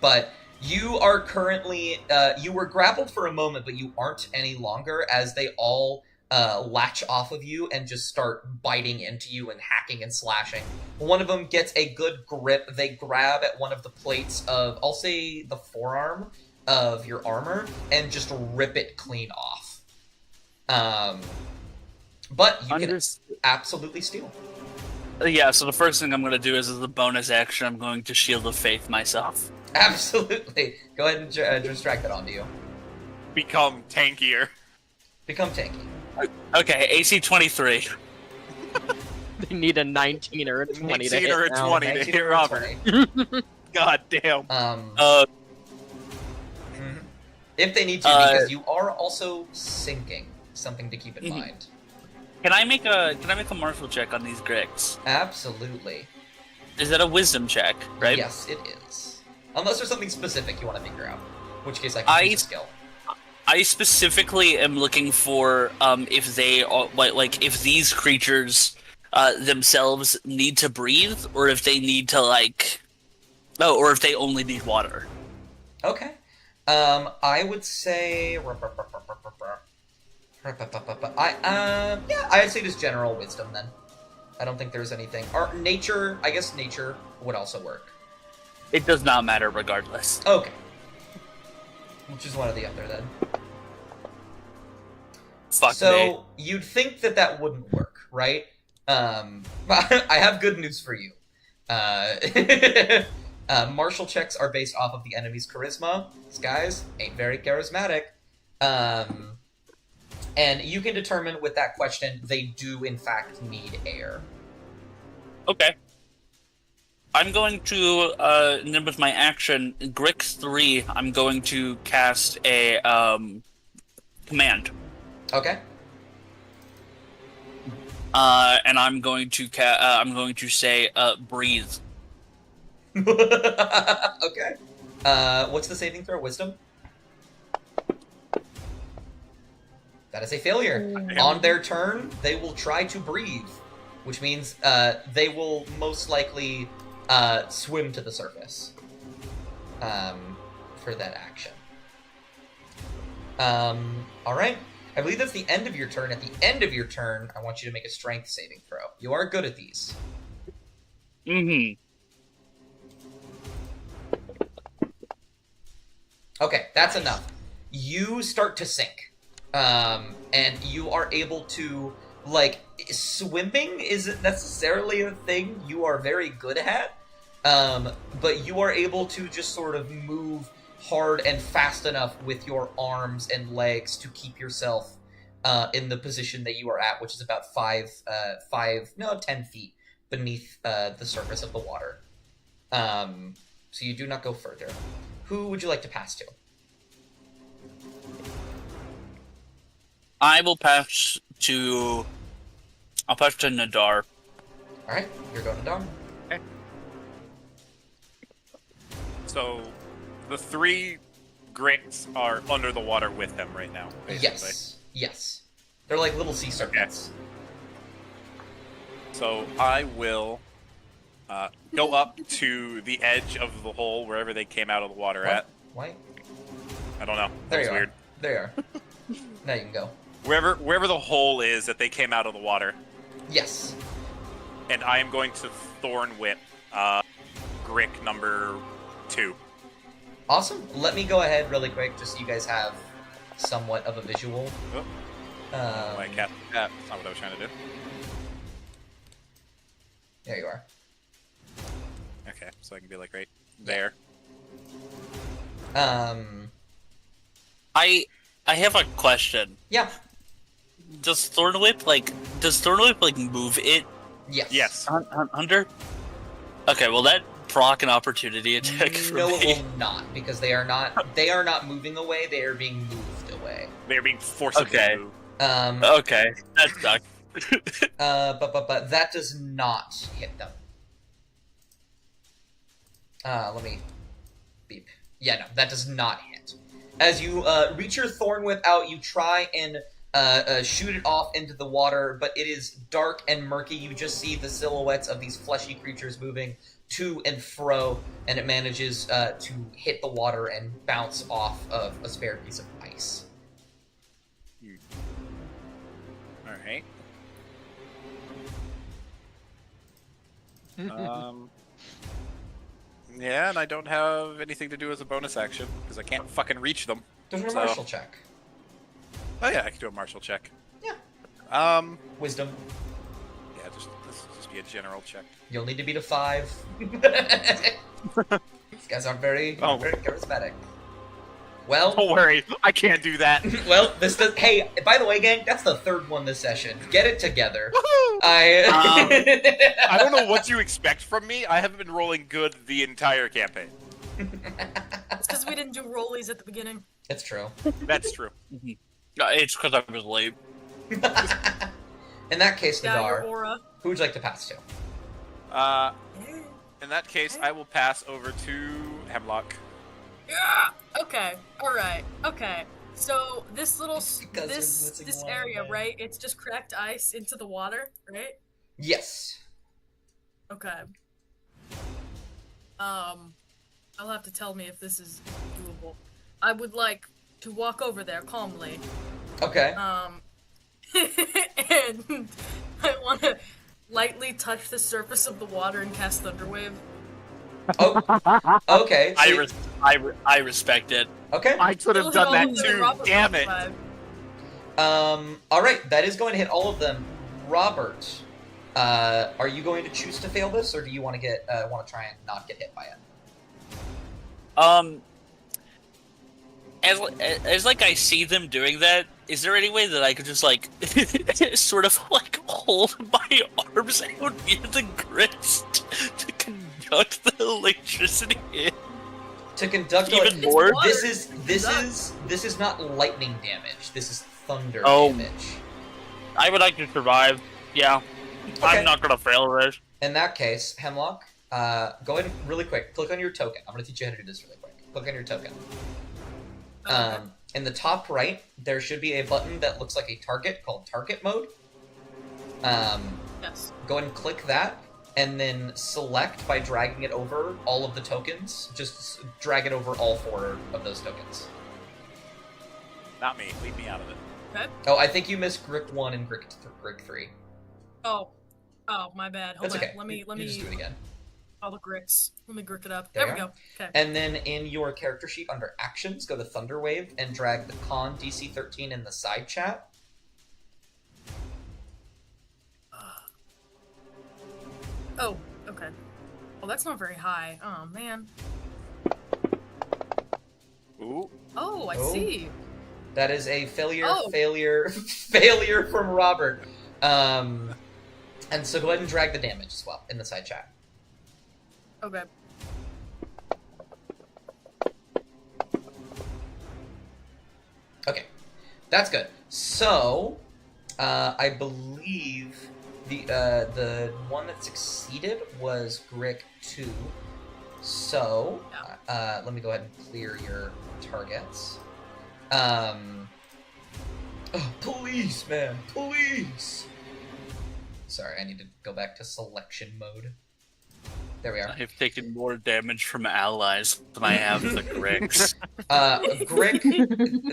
But you are currently... you were grappled for a moment, but you aren't any longer, as they all latch off of you and just start biting into you and hacking and slashing. One of them gets a good grip. They grab at one of the plates of, I'll say, the forearm of your armor and just rip it clean off. But you can absolutely steal. Yeah, so the first thing I'm going to do is, as a bonus action, I'm going to Shield of Faith myself. Absolutely. Go ahead and distract that onto you. Become tankier. Become tanky. Okay, AC 23. They need a 19 or a 20 to 18 hit or a now. 20 to 19 hit or a Robert. 20. God damn. Mhm. If they need to, because you are also sinking. Something to keep in mind. Can I make a martial check on these Gricks? Absolutely. Is that a wisdom check, right? Yes, it is. Unless there's something specific you want to figure out. In which case I can use a skill. I specifically am looking for if they are, like if these creatures themselves need to breathe, or if they need to or if they only need water. Okay. I would say I'd say just general wisdom then. I don't think there's anything. Or nature, I guess nature would also work. It does not matter regardless. Okay. Which is one or the other then. Fuck So me. you'd think that wouldn't work, right? I have good news for you. Martial checks are based off of the enemy's charisma. These guys ain't very charismatic. And you can determine with that question, they do in fact need air. Okay. I'm going to, and then with my action, Grix 3, I'm going to cast a, command. Okay. And I'm going to say, breathe. Okay. What's the saving throw? Wisdom? That is a failure. On their turn, they will try to breathe, which means they will most likely swim to the surface for that action. All right. I believe that's the end of your turn. At the end of your turn, I want you to make a strength saving throw. You are good at these. Mm-hmm. Okay, that's enough. You start to sink. And you are able to, swimming isn't necessarily a thing you are very good at, but you are able to just sort of move hard and fast enough with your arms and legs to keep yourself in the position that you are at, which is about 10 feet beneath the surface of the water. So you do not go further. Who would you like to pass to? I will pass to... I'll pass to Nadar. Alright, you're going to Dar. So, the three Gricks are under the water with him right now, basically. Yes. They're like little sea serpents. So I will go up to the edge of the hole, wherever they came out of the water What? at. Why? I don't know. There That was you weird. are. There you are. Now you can go. Wherever the hole is that they came out of the water, Yes. and I am going to Thorn Whip Grick number 2. Awesome. Let me go ahead really quick, just so you guys have somewhat of a visual. Oh. My cat. That's not what I was trying to do. There you are. Okay, so I can be like right there. I have a question. Yeah. Does Thornwhip move it Yes. under? Okay, well that proc an opportunity attack for No, it me. will not, because they are not moving away, they are being moved away. They're being forcibly Okay. moved. Okay, that sucks. But that does not hit them. Let me beep. Yeah, no, that does not hit. As you reach your thorn whip out, you try and shoot it off into the water, but it is dark and murky. You just see the silhouettes of these fleshy creatures moving to and fro, and it manages to hit the water and bounce off of a spare piece of ice. Alright. Yeah, and I don't have anything to do as a bonus action, because I can't fucking reach them. There's a So- martial check. Oh yeah, I can do a martial check. Yeah. Wisdom. Yeah, this will just be a general check. You'll need to beat a 5. These guys aren't very charismatic. Well, Don't worry, I can't do that. well, this does. Hey, by the way, gang, that's the third one this session. Get it together. Woohoo! I I don't know what you expect from me. I haven't been rolling good the entire campaign. It's because we didn't do rollies at the beginning. It's true. That's true. It's because I was late. In that case, Yeah, your Nadar, aura. who would you like to pass to? In that case, I will pass over to Hemlock. Yeah. Okay. All right. Okay. So this little Because you're missing this one, area, man. right? It's just cracked ice into the water, right? Yes. Okay. I'll have to tell me if this is doable. I would like to walk over there calmly. Okay. And I want to lightly touch the surface of the water and cast Thunderwave. Oh. Okay. so I respect it. okay. I could have It'll done hit all that of them, too. Robert Damn it! 5. All right. That is going to hit all of them. Robert, are you going to choose to fail this, or do you want to try and not get hit by it? As like I see them doing that, is there any way that I could just like sort of like hold my arms out near the grits to conduct the electricity in? To conduct Even like, more? This is not lightning damage. This is thunder Oh. damage. I would like to survive. Yeah, Okay. I'm not gonna fail this. In that case, Hemlock, go ahead and really quick. Click on your token. I'm going to teach you how to do this really quick. Click on your token. In the top right, there should be a button that looks like a target called Target Mode. Yes. Go ahead and click that, and then select by dragging it over all of the tokens. Just drag it over all 4 of those tokens. Not me. Leave me out of it. Okay. Oh, I think you missed Grick 1 and Grick 3. Oh, my bad. Hold That's on. okay. Let me You just do it again. all the gricks. Let me grick it up. There There we you go. Okay. And then in your character sheet under Actions, go to Thunderwave and drag the Con DC 13 in the side chat. Oh, okay. Well, that's not very high. Oh man. Ooh. Oh, I Oh. see. That is a failure, Oh. failure from Robert. And so go ahead and drag the damage as well in the side chat. Okay. Okay, that's good. So, I believe the one that succeeded was Grick 2. So, let me go ahead and clear your targets. Oh, police, man! Police! Sorry, I need to go back to selection mode. There we are. I've taken more damage from allies than I have the Gricks.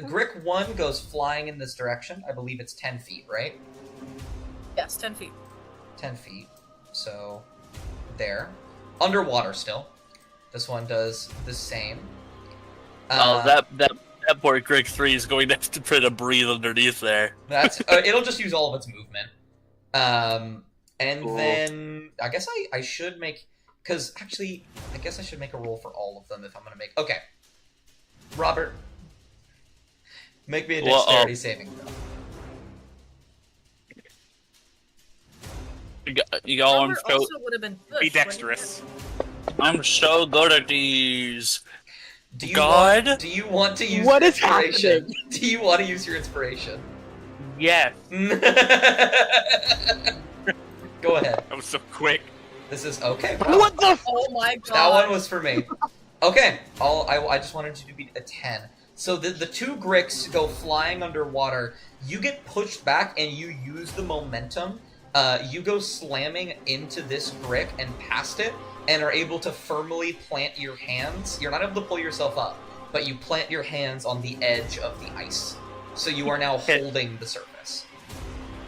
Grick 1 goes flying in this direction. I believe it's 10 feet, right? Yes, 10 feet. 10 feet. So, there. Underwater still. This one does the same. That poor Grick 3 is going to have to try to breathe underneath there. That's it'll just use all of its movement. And Cool. then I guess I should make, because actually I guess I should make a roll for all of them if I'm gonna make. Okay, Robert, make me a dexterity saving throw. Y'all, Robert also would have been pushed, Be wouldn't dexterous. I'm so good at these. Do you God? Want, do you want to use What your is inspiration? happening? Do you want to use your inspiration? Yes. Go ahead. That was so quick. This is okay. What the? Oh my god. That one was for me. Okay, I just wanted you to be a 10. So the two Gricks go flying underwater. You get pushed back and you use the momentum. You go slamming into this Grick and past it, and are able to firmly plant your hands. You're not able to pull yourself up, but you plant your hands on the edge of the ice. So you are now holding the surface.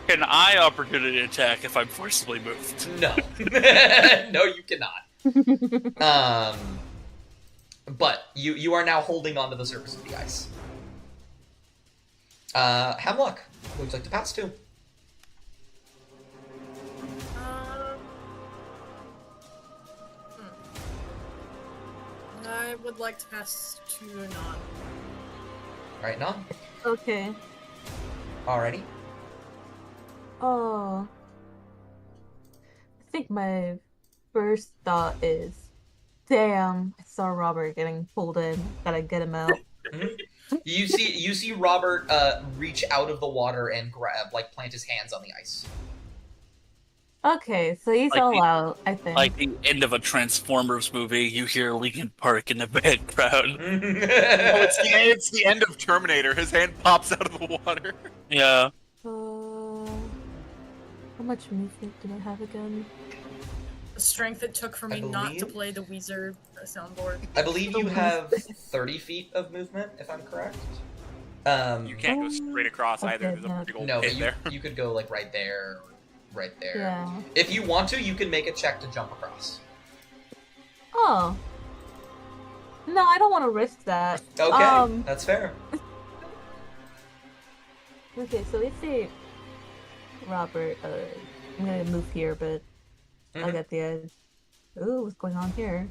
Can I opportunity attack if I'm forcibly moved? No. No, you cannot. But you are now holding onto the surface of the ice. Hemlock, who would you like to pass to? I would like to pass to Non. Alright, Nom. Okay. Alrighty. Oh. I think my first thought is, damn, I saw Robert getting pulled in. Gotta get him out. You see Robert reach out of the water and grab, plant his hands on the ice. Okay, so he's Like all the- out, I think. Like the end of a Transformers movie, you hear Linkin Park in the background. Oh, it's the end of Terminator. His hand pops out of the water. Yeah. How much movement do I have again? The strength it took for me not to believe- play the Weezer soundboard. I believe you have 30 feet of movement, if I'm correct. You can't go straight across either. Okay, There's a big old No, pit but there. you could go right there, or right there. Yeah. If you want to, you can make a check to jump across. Oh. No, I don't want to risk that. Okay, that's fair. Okay, so let's say Robert, I'm gonna move here, but I got the edge. Ooh, what's going on here?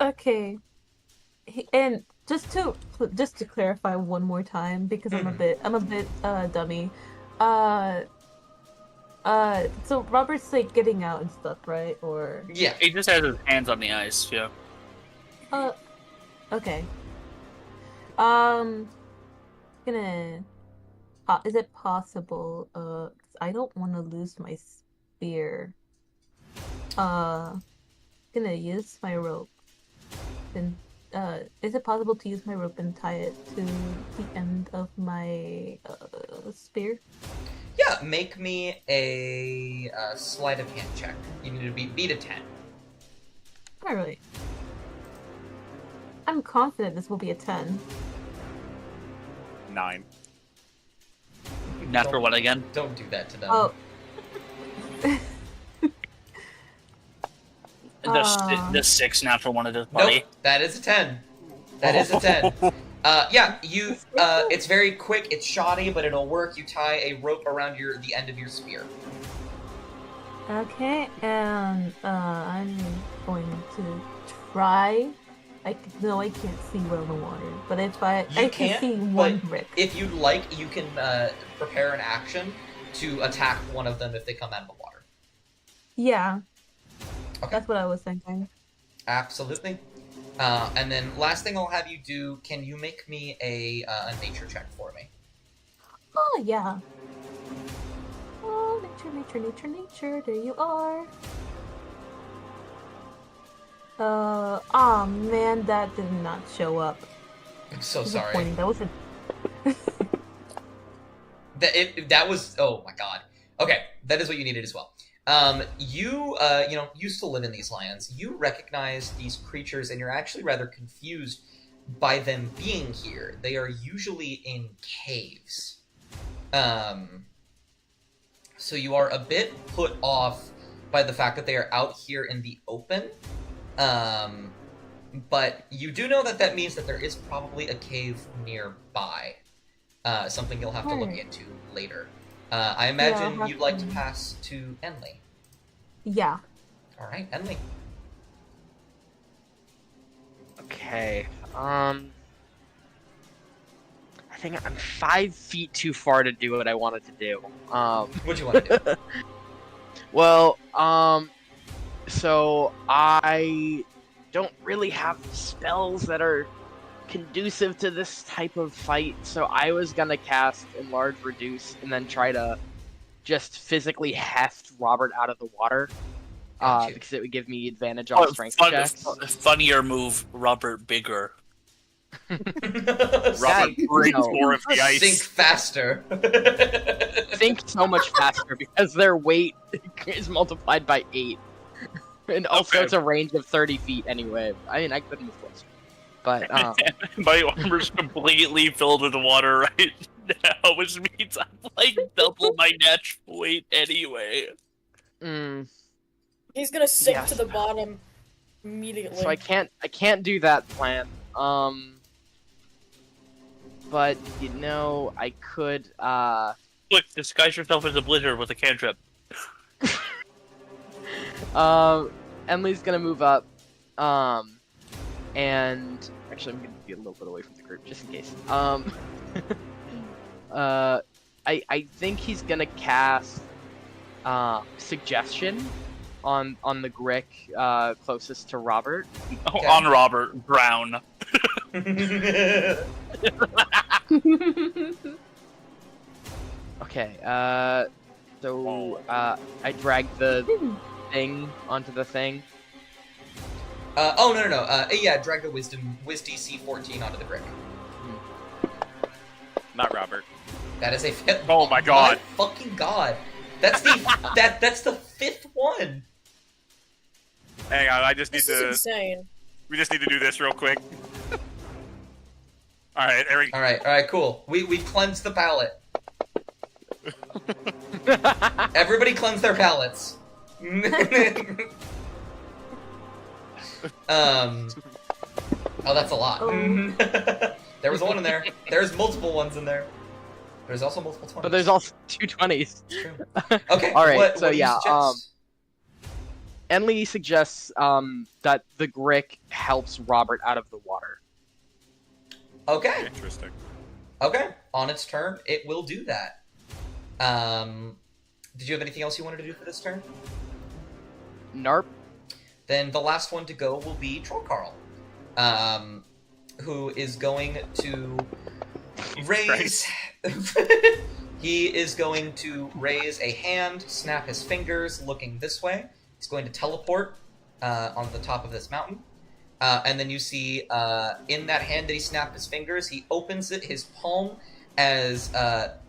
Okay. And just to clarify one more time, because I'm a bit dummy. So Robert's getting out and stuff, right? Or Yeah. He just has his hands on the ice, yeah. okay. Gonna. Is it possible? 'Cause I don't want to lose my spear. Gonna use my rope. And is it possible to use my rope and tie it to the end of my spear? Yeah, make me a sleight of hand check. You need to beat a 10. All right. I'm confident this will be a 10. 9. Natural one again? Don't do that to them. Oh. The 6 natural one of his buddy. Nope, that is a 10. That is a 10. Yeah, it's very quick, it's shoddy, but it'll work. You tie a rope around the end of your spear. Okay, and I'm going to try. I can't see well in the water, but if I can can't, see one but brick. If you'd like, you can prepare an action to attack one of them if they come out of the water. Yeah. Okay. That's what I was thinking. Absolutely. And then last thing I'll have you do, can you make me a nature check for me? Oh, yeah. Oh, nature nature. There you are. Oh man, that did not show up. I'm so sorry. That was a... That was, oh my god. Okay, that is what you needed as well. You used to live in these lands. You recognize these creatures, and you're actually rather confused by them being here. They are usually in caves. So you are a bit put off by the fact that they are out here in the open. But you do know that means that there is probably a cave nearby. Something you'll have to look into later. I imagine you'd like to pass to Enli. Yeah. Alright, Enli. Okay. I think I'm 5 feet too far to do what I wanted to do. What'd you want to do? Well, so I don't really have spells that are conducive to this type of fight, so I was gonna cast Enlarge Reduce and then try to just physically heft Robert out of the water. Because it would give me advantage on strength checks. Funnier move, Robert Bigger. Robert brings more of the ice. Think faster. Think so much faster because their weight is multiplied by 8. And also it's a range of 30 feet anyway. I mean, I could move closer. But, my armor's completely filled with water right now, which means I'm like double my natural weight anyway. He's gonna sink to the bottom immediately. So I can't do that plan. But you know, I could Look, disguise yourself as a blizzard with a cantrip. Emily's gonna move up. And actually I'm gonna be a little bit away from the group just in case. I think he's gonna cast Suggestion on the Grick closest to Robert. Oh, on Robert Brown. Okay, so I dragged the thing onto the thing. Yeah, drag the Wiz DC 14 onto the Grick. Not Robert. That is a fifth. Oh my god. My fucking god. That's the that's the 5th one. Hang on, I just need This is to. insane. We just need to do this real quick. All right, Eric. All right, cool. We cleansed the palate. Everybody cleanse their palates. Oh, that's a lot. There was one in there. There's multiple ones in there. There's also multiple 20s. But there's also 2 20s. It's true. Okay. Alright, what so do you yeah, suggest? Enli suggests that the Grick helps Robert out of the water. Okay. Interesting. Okay. On its turn, it will do that. Did you have anything else you wanted to do for this turn? Narp. Then the last one to go will be Troll Carl, who is going to raise. He is going to raise a hand, snap his fingers, looking this way. He's going to teleport on the top of this mountain, and then you see in that hand that he snapped his fingers, he opens it, his palm, as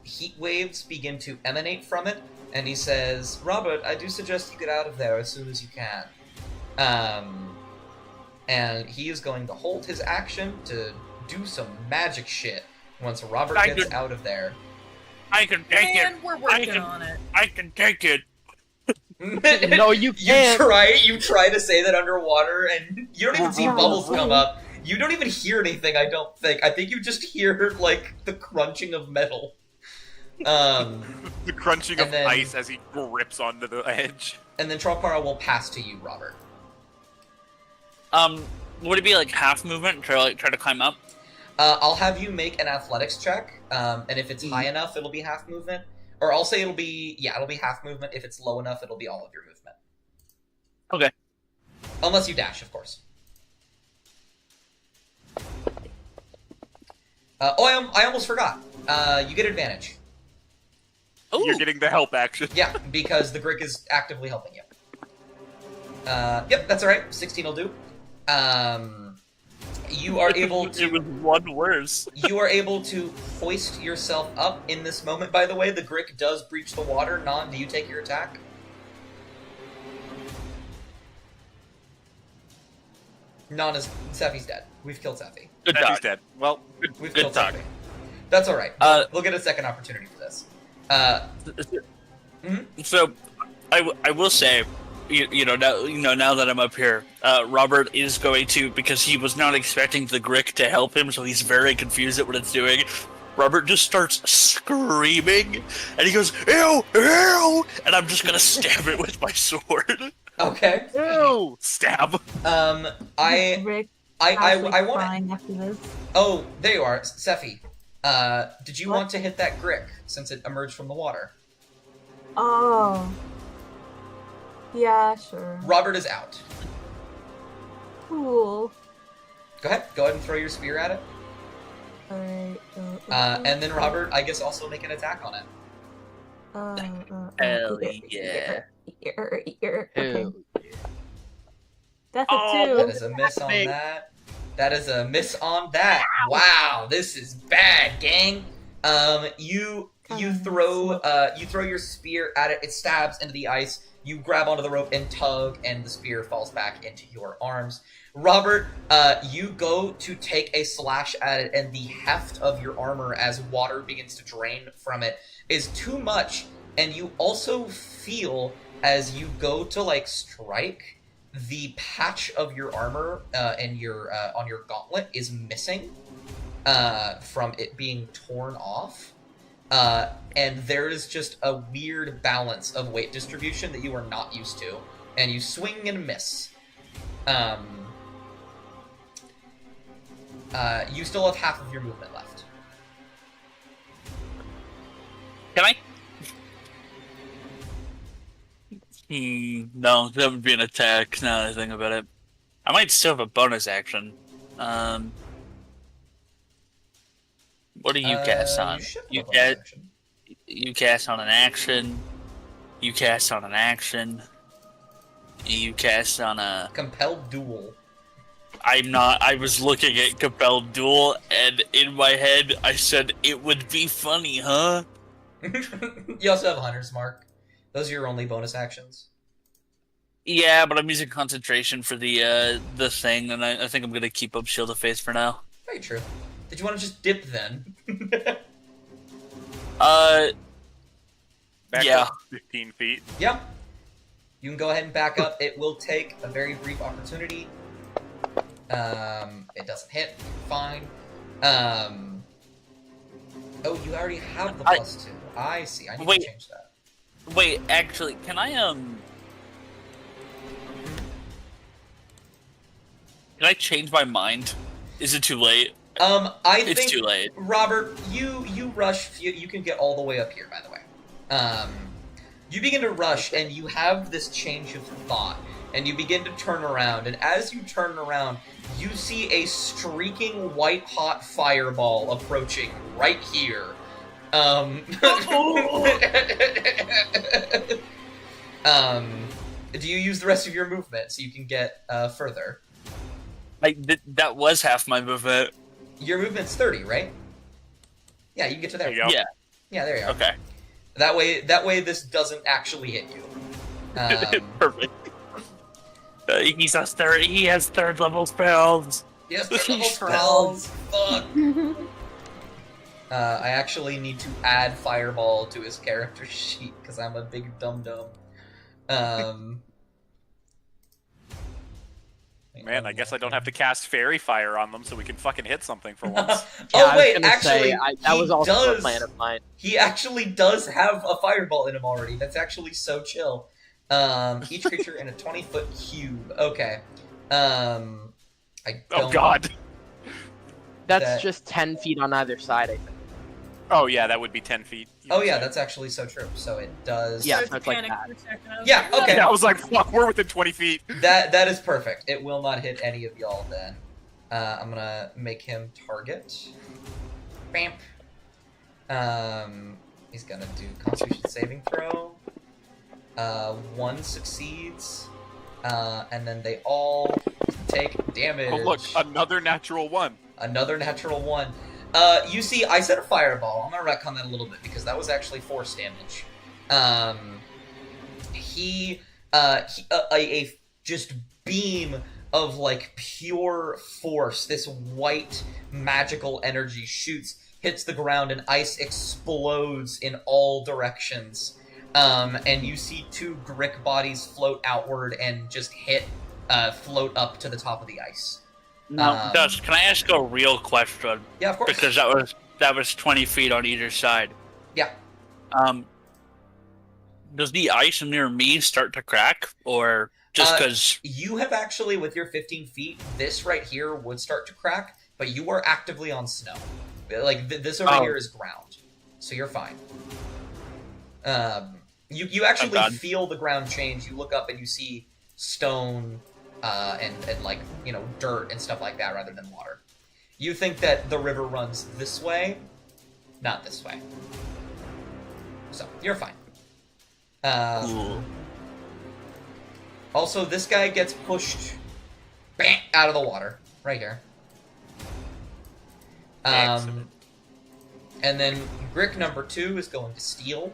heat waves begin to emanate from it, and he says, "Robert, I do suggest you get out of there as soon as you can." And he is going to hold his action to do some magic shit once Robert gets out of there. I can take it. We're working on it. I can take it. No, you can't. You try to say that underwater, and you don't even see bubbles come up. You don't even hear anything, I don't think. I think you just hear, like, the crunching of metal. The crunching of then- ice as he grips onto the edge. And then Trollcara will pass to you, Robert. Would it be like half movement to like try to climb up? I'll have you make an athletics check, and if it's high enough, it'll be half movement. Or I'll say it'll be half movement. If it's low enough, it'll be all of your movement. Okay. Unless you dash, of course. I almost forgot. You get advantage. You're getting the help action. Yeah, because the Grick is actively helping you. Yep, that's alright. 16 will do. You are able to... It was one worse. You are able to hoist yourself up in this moment, by the way. The Grick does breach the water. Non, do you take your attack? Non is... Seffi's dead. We've killed Seffi. Good He's talk. dead. Well, We've Good killed talk. Seffi. That's alright. We'll get a second opportunity for this. So, I will say, now that I'm up here, Robert is going to, because he was not expecting the Grick to help him, so he's very confused at what it's doing. Robert just starts screaming, and he goes, "Ew, ew!" And I'm just gonna stab it with my sword. Okay. ew! Stab. Rick I want. crying after this. Oh, there you are, Seffi. Did you want to hit that Grick since it emerged from the water? Oh. Yeah, sure. Robert is out. Cool. Go ahead and throw your spear at it. Alright. And then Robert, I guess, also make an attack on it. Hell yeah. Okay. That's a Oh, 2. That is a miss on that. That is a miss on that. Wow, this is bad, gang. You throw your spear at it. It stabs into the ice. You grab onto the rope and tug, and the spear falls back into your arms. Robert, you go to take a slash at it, and the heft of your armor as water begins to drain from it is too much, and you also feel as you go to strike, the patch of your armor and your on your gauntlet is missing from it being torn off. And there is just a weird balance of weight distribution that you are not used to. And you swing and miss. You still have half of your movement left. Can I? No, that would be an attack, now that I think about it. I might still have a bonus action. What do you cast on? You should have You a bonus cast, action. you cast on an action. You cast on an action. You cast on a... Compelled duel. I was looking at Compelled Duel, and in my head, I said, it would be funny, huh? You also have Hunter's Mark. Those are your only bonus actions. Yeah, but I'm using concentration for the thing, and I think I'm gonna keep up Shield of Faith for now. Very true. Did you want to just dip then? Back Yeah. up 15 feet. Yeah. You can go ahead and back up. It will take a very brief opportunity. It doesn't hit. Fine. Oh, you already have the +2. I see. I need Wait. to change that. Wait, actually, can I change my mind? Is it too late? I It's think too late. Robert, you rush. You can get all the way up here, by the way. You begin to rush, and you have this change of thought, and you begin to turn around. And as you turn around, you see a streaking white-hot fireball approaching right here. Do you use the rest of your movement so you can get further? That was half my movement. Your movement's 30, right? Yeah, you can get to there. There you go. Yeah. Yeah, there you are. Okay. That way, this doesn't actually hit you. Perfect. He has third level spells. Yes, level spells. Fuck. I actually need to add Fireball to his character sheet because I'm a big dum-dum. Man, I guess I don't have to cast Fairy Fire on them so we can fucking hit something for once. Oh I was wait, gonna actually, say, that he was also does. a plan of mine. He actually does have a Fireball in him already. That's actually so chill. Each creature in a 20-foot cube. Okay. I don't... Oh god. That's that- just 10 feet on either side, I think. Oh yeah, that would be 10 feet. Oh yeah, that's actually so true. So it does. Yeah, Started so it's like panicking that. for a second. I was Yeah, like, okay. Yeah, I was like, fuck, we're within 20 feet. That is perfect. It will not hit any of y'all then. I'm gonna make him target. Bamp. He's gonna do Constitution saving throw. 1 succeeds. And then they all take damage. Oh look, another natural 1. Another natural 1. You see, I said a fireball. I'm gonna retcon that a little bit because that was actually force damage. A just beam of like pure force, this white magical energy shoots, hits the ground, and ice explodes in all directions. And you see 2 Grick bodies float outward and just float up to the top of the ice. Now, Dust, can I ask a real question? Yeah, of course. Because that was 20 feet on either side. Yeah. Does the ice near me start to crack, or just because? You have actually, with your 15 feet, this right here would start to crack, but you are actively on snow. Like, this over here is ground, so you're fine. You actually feel the ground change. You look up and you see stone and like, you know, dirt and stuff like that rather than water. You think that the river runs this way, not this way. So, you're fine. Also, this guy gets pushed out of the water. Right here. And then Grick number 2 is going to steal.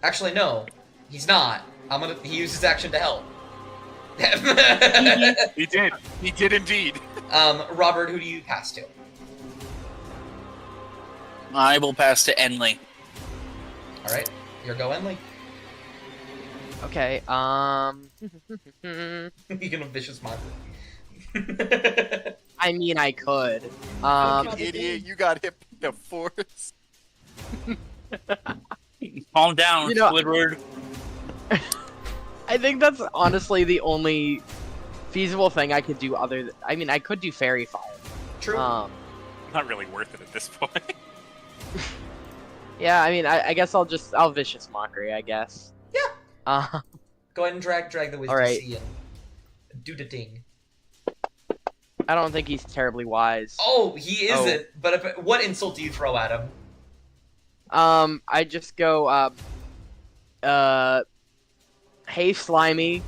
Actually, no. He's not. He used his action to help. He did. He did indeed. Robert, who do you pass to? I will pass to Enley. Alright, your go, Enley. Okay, You can vicious mockery. I mean, I could. Fucking idiot, you got hit by the force. Calm down, You know- Squidward. I think that's honestly the only feasible thing I could do other than... I mean, I could do Fairy Fire. True. Not really worth it at this point. Yeah, I mean, I guess I'll Vicious Mockery, I guess. Yeah. Go ahead and drag the Wisdom Alright. C and do the ding. I don't think he's terribly wise. Oh, he isn't. But what insult do you throw at him? I just go, hey, Slimy,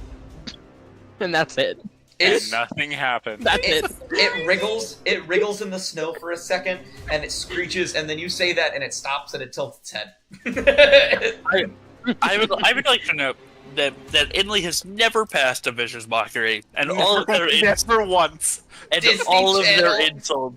and that's it. And nothing happened. That's it. It wriggles in the snow for a second, and it screeches, and then you say that, and it stops, and it tilts its head. I would like to note that Enley has never passed a vicious mockery, and all of their Never once. and Disney all of Channel.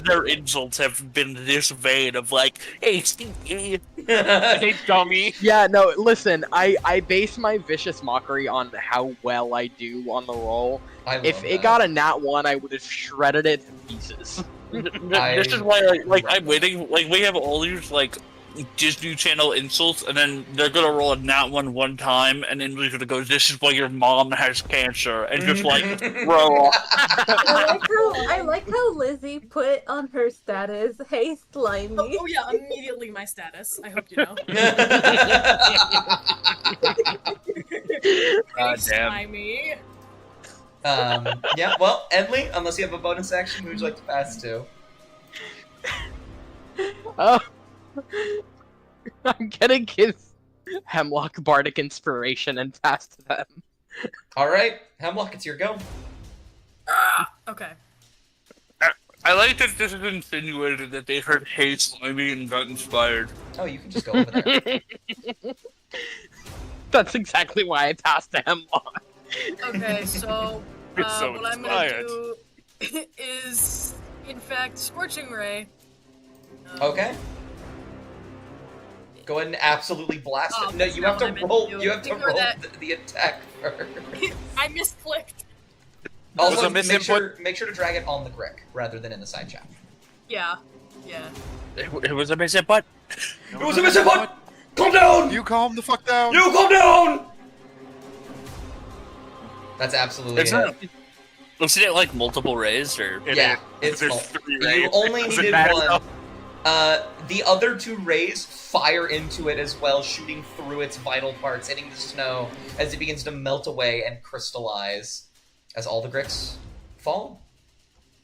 their insults have been this vein of like, hey, stinky. Hey, dummy. Yeah, no, listen, I base my Vicious Mockery on how well I do on the roll. If it got a nat 1, I would have shredded it to pieces. This is why, like, I'm waiting. Like, we have all these like Disney Channel insults, and then they're gonna roll a nat 1 time, and then we're gonna go, "This is why your mom has cancer," and just like throw off. I like how Lizzie put on her status, "Hey, Slimy." Oh yeah, immediately my status. I hope you know. God damn. Slimy. Yeah, well, Enley, unless you have a bonus action, who would you like to pass to? Oh. I'm gonna give Hemlock Bardic Inspiration and pass to them. Alright, Hemlock, it's your go. Okay. I like that this is insinuated that they heard "Hey, Slimy" and got inspired. Oh, you can just go over there. That's exactly why I passed to Hemlock. Okay, so It's so what I'm inspired. gonna do is, in fact, Scorching Ray. Okay. Go ahead and absolutely blast Oh, it. No, that's you not have to what I meant roll. to do. You have to Ignore roll that. the attack first. I misclicked. Was Also, a make misinput? sure to drag it on the Grick rather than in the side chat. Yeah. Yeah. It was a missing butt. It was a missing one. Calm down. You calm the fuck down. You calm down. That's absolutely It's it. not. Wasn't it like multiple rays or? Yeah, it's There's full. 3 You rays. only Does it needed matter one. enough? The other 2 rays fire into it as well, shooting through its vital parts, hitting the snow as it begins to melt away and crystallize. As all the Gricks fall,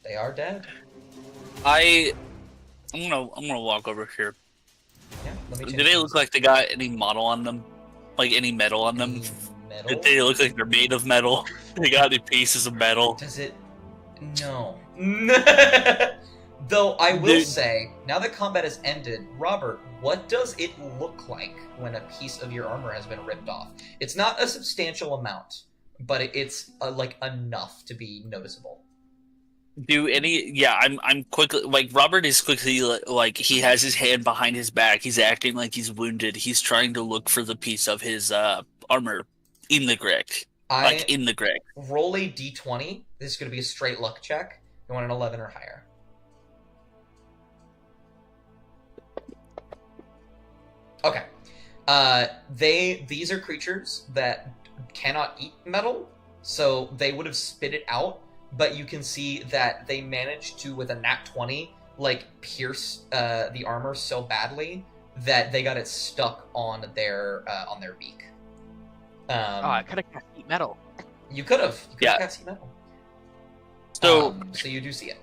they are dead. I I'm gonna walk over here. Yeah, let me Do change they these. look like they got any model on them? Like any metal on them? Any metal? Do they look like they're made of metal? They got any pieces of metal? Does it? No. Though I will Dude. say, now that combat has ended, Robert, what does it look like when a piece of your armor has been ripped off? It's not a substantial amount, but it's like enough to be noticeable. I'm quickly, like, Robert is quickly, like, he has his hand behind his back, he's acting like he's wounded, he's trying to look for the piece of his armor in the brick. In the brick. Roll a d20. This is going to be a straight luck check. You want an 11 or higher. Okay. These are creatures that cannot eat metal, so they would have spit it out, but you can see that they managed to, with a nat 20, like, pierce the armor so badly that they got it stuck on their beak. I could have cast eat metal. You could have. You could have cast metal. So, so you do see it.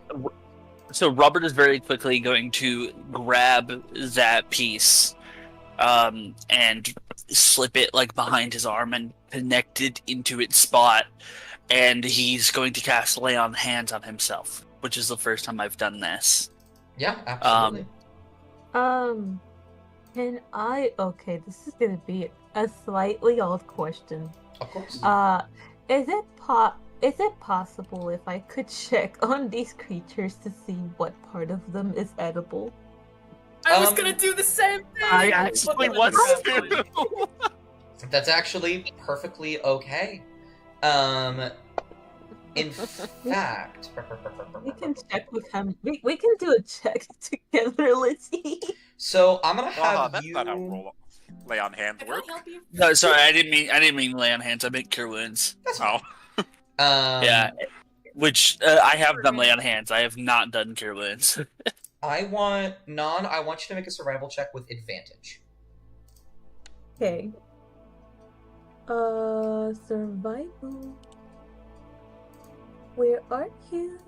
So Robert is very quickly going to grab that piece, and slip it like behind his arm and connect it into its spot, and he's going to cast Lay on Hands on himself, which is the first time I've done this. Yeah, absolutely. Can I? Okay, this is gonna be a slightly odd question. Of course. Is it possible if I could check on these creatures to see what part of them is edible? I was gonna do the same thing! I actually was too. That's actually perfectly okay. In fact, We can check with him. We can do a check together, Lizzie. So I'm gonna have That's you. not how lay on hands Can I work. help you? No, sorry, I didn't mean Lay on Hands. I meant Cure Wounds. That's Oh. fine. Yeah, which I have done Lay on Hands. I have not done Cure Wounds. I want you to make a survival check with advantage. Okay. Survival. Where are you?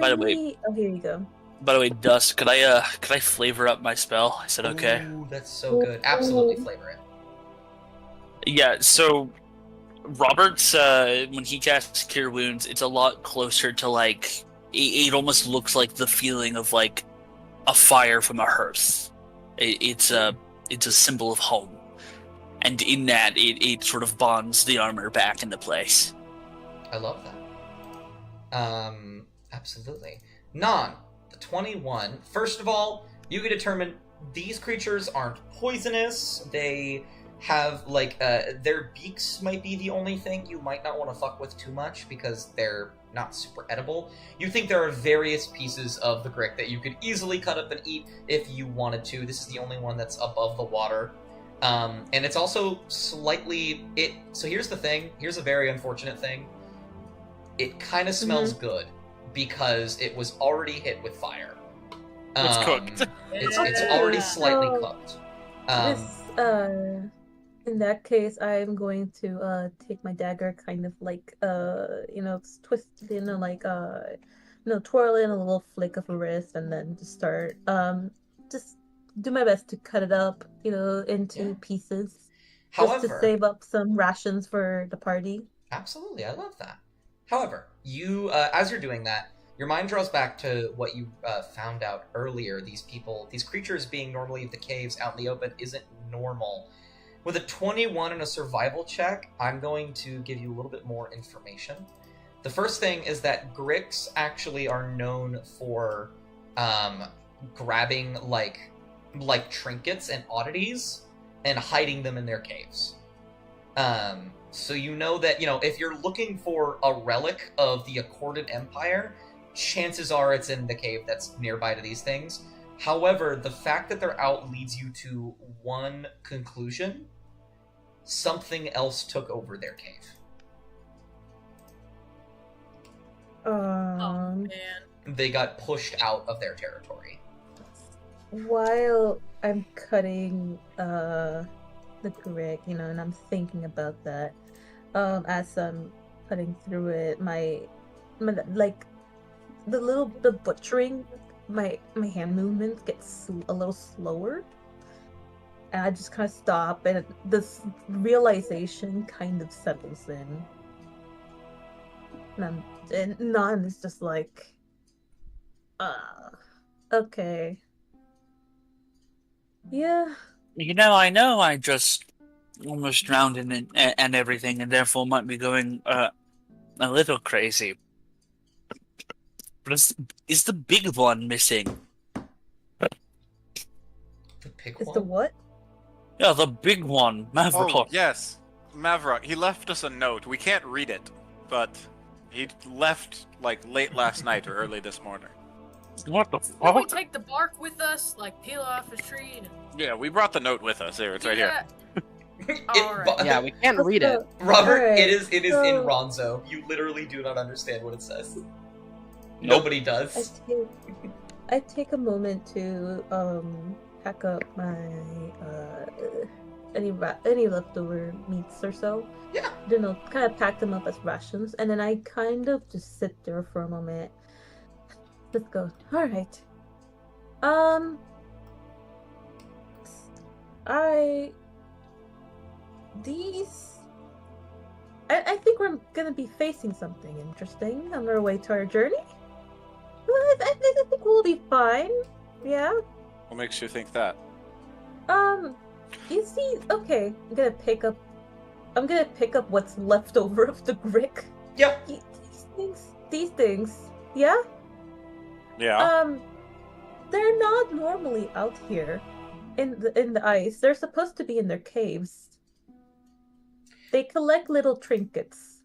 By the way- Gurney? Oh, here you go. By the way, Dust, could I flavor up my spell? I said okay. Ooh, that's so good. Absolutely flavor it. Yeah, so Robert's when he casts Cure Wounds, it's a lot closer to like it almost looks like the feeling of like a fire from a hearth. It's a symbol of home, and in that it sort of bonds the armor back into place. I love that. Absolutely. Non, the 21. First of all, you can determine these creatures aren't poisonous. They have, like, their beaks might be the only thing you might not want to fuck with too much because they're not super edible. You think there are various pieces of the brick that you could easily cut up and eat if you wanted to. This is the only one that's above the water. And it's also slightly... So here's the thing. Here's a very unfortunate thing. It kind of smells good because it was already hit with fire. It's cooked. It's already slightly cooked. In that case, I'm going to take my dagger, kind of like twist it in, twirl in a little flick of a wrist, and then just start just do my best to cut it up, into pieces, just to save up some rations for the party. Absolutely, I love that. However, you, as you're doing that, your mind draws back to what you found out earlier. These creatures being normally the caves out in the open isn't normal. With a 21 and a survival check, I'm going to give you a little bit more information. The first thing is that Grix actually are known for grabbing like trinkets and oddities and hiding them in their caves. So you know that, if you're looking for a relic of the Accorded Empire, chances are it's in the cave that's nearby to these things. However, the fact that they're out leads you to one conclusion. Something else took over their cave. Oh, man. They got pushed out of their territory. While I'm cutting the brick, and I'm thinking about that, as I'm cutting through it, my the butchering my hand movements get a little slower, and I just kind of stop, and this realization kind of settles in. And Nan is just like, okay. Yeah. I know I just almost drowned in it and everything, and therefore might be going a little crazy. But is the big one missing? The pig Is one? the what? Yeah, the big one, Mavrock. Oh, yes. Mavrock. He left us a note. We can't read it, but he left, like, late last night or early this morning. What the Can we fuck? take the bark with us? Like, peel off a tree and... Yeah, we brought the note with us. There, it's right here. Alright. Yeah, we can't read it. Robert, Alright, it is in so- Ronzo. You literally do not understand what it says. Nobody does. I take a moment to pack up my any leftover meats or so. Yeah. You know, kind of pack them up as rations, and then I kind of just sit there for a moment. Let's go. All right. I think we're gonna be facing something interesting on our way to our journey. Well, I think we'll be fine. Yeah. What makes you think that? You see, okay, I'm gonna pick up what's left over of the brick. Yeah. These things, yeah? Yeah. They're not normally out here in the ice. They're supposed to be in their caves. They collect little trinkets.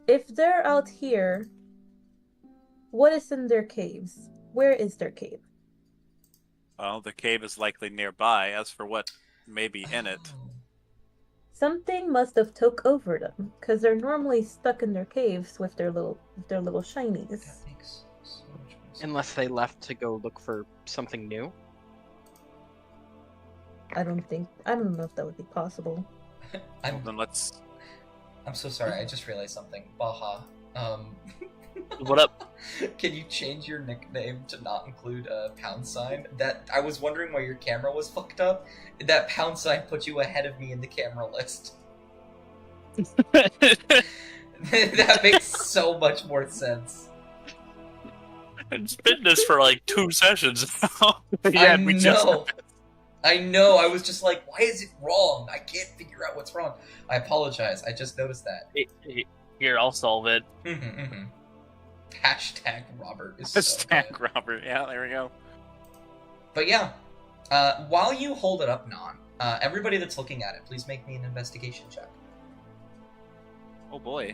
If they're out here, what is in their caves? Where is their cave? Well, the cave is likely nearby. As for what may be in it, Something must have took over them, because they're normally stuck in their caves with their little shinies. That makes so much more sense. Unless they left to go look for something new. I don't know if that would be possible. well, then let's. I'm so sorry, I just realized something. Baha. What up? Can you change your nickname to not include a pound sign? That I was wondering why your camera was fucked up. That pound sign put you ahead of me in the camera list. That makes so much more sense. It's been this for like 2 sessions now. Yeah, I we know. just. I know. I was just like, why is it wrong? I can't figure out what's wrong. I apologize. I just noticed that. Here, I'll solve it. Hashtag Robert is so Hashtag good. Robert. Yeah, there we go. But yeah, while you hold it up, Non, everybody that's looking at it, please make me an investigation check. Oh boy.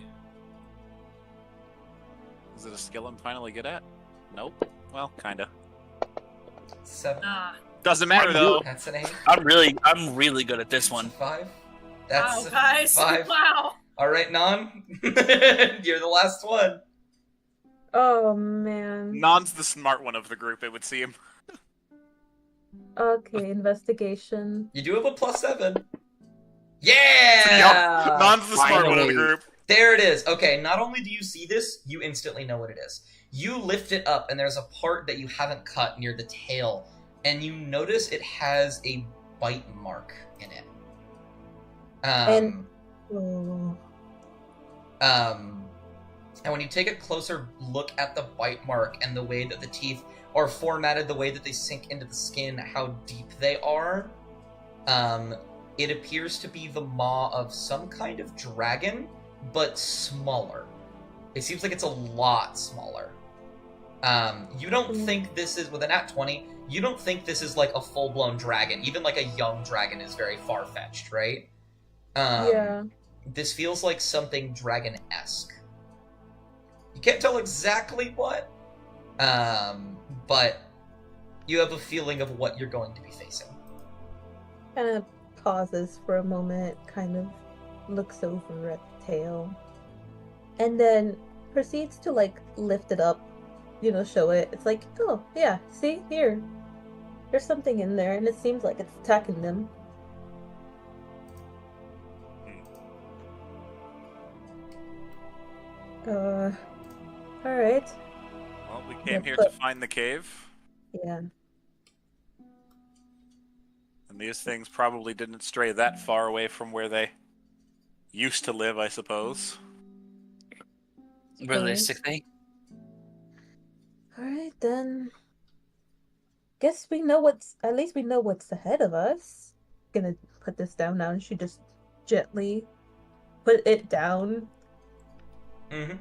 Is it a skill I'm finally good at? Nope. Well, kinda. 7. Nah. Doesn't matter though. That's an 8. I'm really good at this one. 5. That's Wow, a guys. 5. Wow. All right, Non, you're the last one. Oh man. Non's the smart one of the group, it would seem. Okay, investigation. You do have a +7. Yeah! Non's the smart one of the Finally. group. There it is. Okay, not only do you see this, you instantly know what it is. You lift it up, and there's a part that you haven't cut near the tail, and you notice it has a bite mark in it. And- Oh. And when you take a closer look at the bite mark and the way that the teeth are formatted, the way that they sink into the skin, how deep they are, it appears to be the maw of some kind of dragon, but smaller. It seems like it's a lot smaller. You don't think this is, with an at 20, you don't think this is like a full-blown dragon. Even like a young dragon is very far-fetched, right? Yeah. This feels like something dragon-esque. You can't tell exactly what, but you have a feeling of what you're going to be facing. Kind of pauses for a moment, kind of looks over at the tail, and then proceeds to like lift it up, show it. It's like, oh yeah, see here, there's something in there, and it seems like it's attacking them. All right. We came here but- to find the cave, Yeah. and these things probably didn't stray that far away from where they used to live, I suppose. Realistically. Alright then. Guess we know at least we know what's ahead of us. Gonna put this down now, and she just gently put it down. Mm-hmm.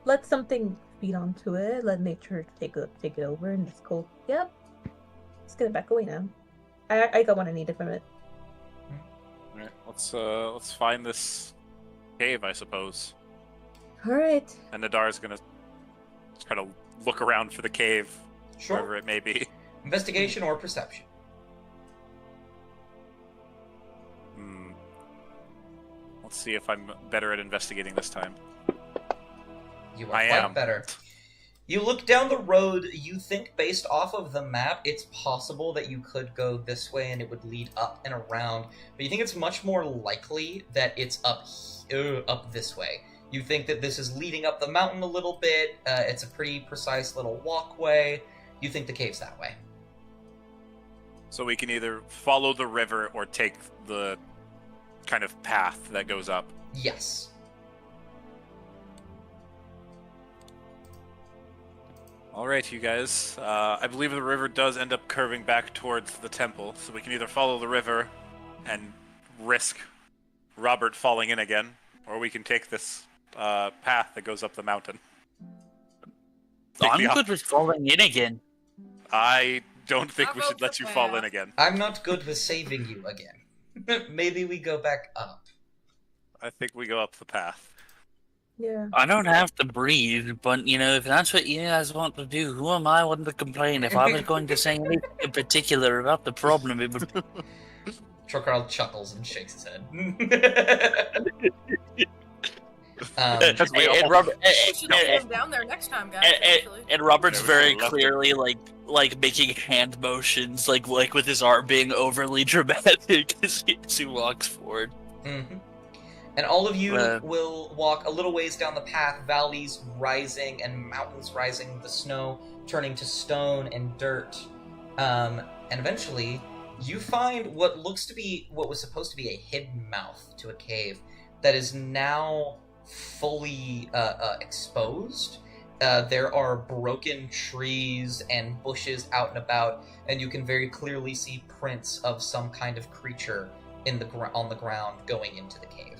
Let something feed onto it. Let nature take it over, and just go. Yep. Let's get it back away now. I got what I needed from it. Alright, let's find this cave, I suppose. All right. And Nadar's gonna try to look around for the cave, wherever Sure. it may be. Investigation or perception? Let's see if I'm better at investigating this time. You are I quite am. better. You look down the road, you think based off of the map, it's possible that you could go this way and it would lead up and around, but you think it's much more likely that it's up this way. You think that this is leading up the mountain a little bit, it's a pretty precise little walkway. You think the cave's that way. So we can either follow the river or take the kind of path that goes up. Yes. Alright, you guys. I believe the river does end up curving back towards the temple, so we can either follow the river and risk Robert falling in again, or we can take this path that goes up the mountain. Take the I'm op- good with falling in again. I don't think How we should about let the you fall in path? again. I'm not good with saving you again. Maybe we go back up. I think we go up the path. Yeah. I don't have to breathe, but if that's what you guys want to do, who am I one to complain? If I was going to say anything in particular about the problem, it would. Trokarl chuckles and shakes his head. Because we and all- Robert, We should have him down there next time, guys. Actually. and Robert's Yeah, we very should've left clearly like making hand motions, like with his arm being overly dramatic as he walks forward. Mhm. And all of you Uh, will walk a little ways down the path, valleys rising and mountains rising, the snow turning to stone and dirt. And eventually, you find what looks to be what was supposed to be a hidden mouth to a cave that is now fully exposed. There are broken trees and bushes out and about, and you can very clearly see prints of some kind of creature on the ground going into the cave.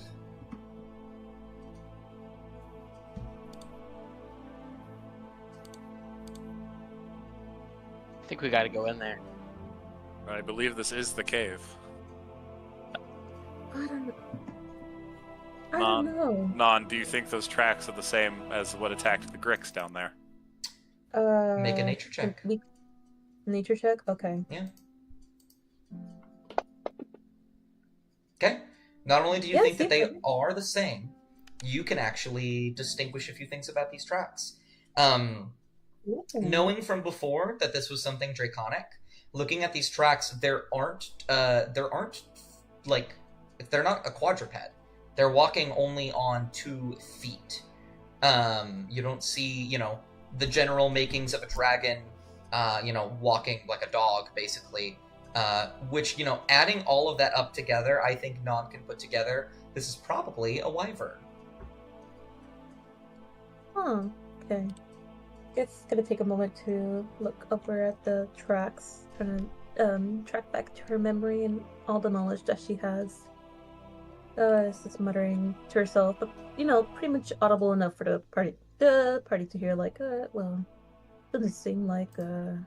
I think we got to go in there. I believe this is the cave. I don't know. I don't know. Non, do you think those tracks are the same as what attacked the Gricks down there? Make a nature check. Nature check? Okay. Yeah. Okay. Not only do you Yeah, think that they see. are the same, you can actually distinguish a few things about these tracks. Ooh. Knowing from before that this was something draconic, looking at these tracks, they're not a quadruped. They're walking only on 2 feet. You don't see, the general makings of a dragon, walking like a dog, basically. Which, adding all of that up together, I think Non can put together, this is probably a wyvern. Huh. Okay. It's gonna take a moment to look over at the tracks, trying to track back to her memory and all the knowledge that she has. It's just muttering to herself, but pretty much audible enough for the party to hear. Like, well, doesn't seem like a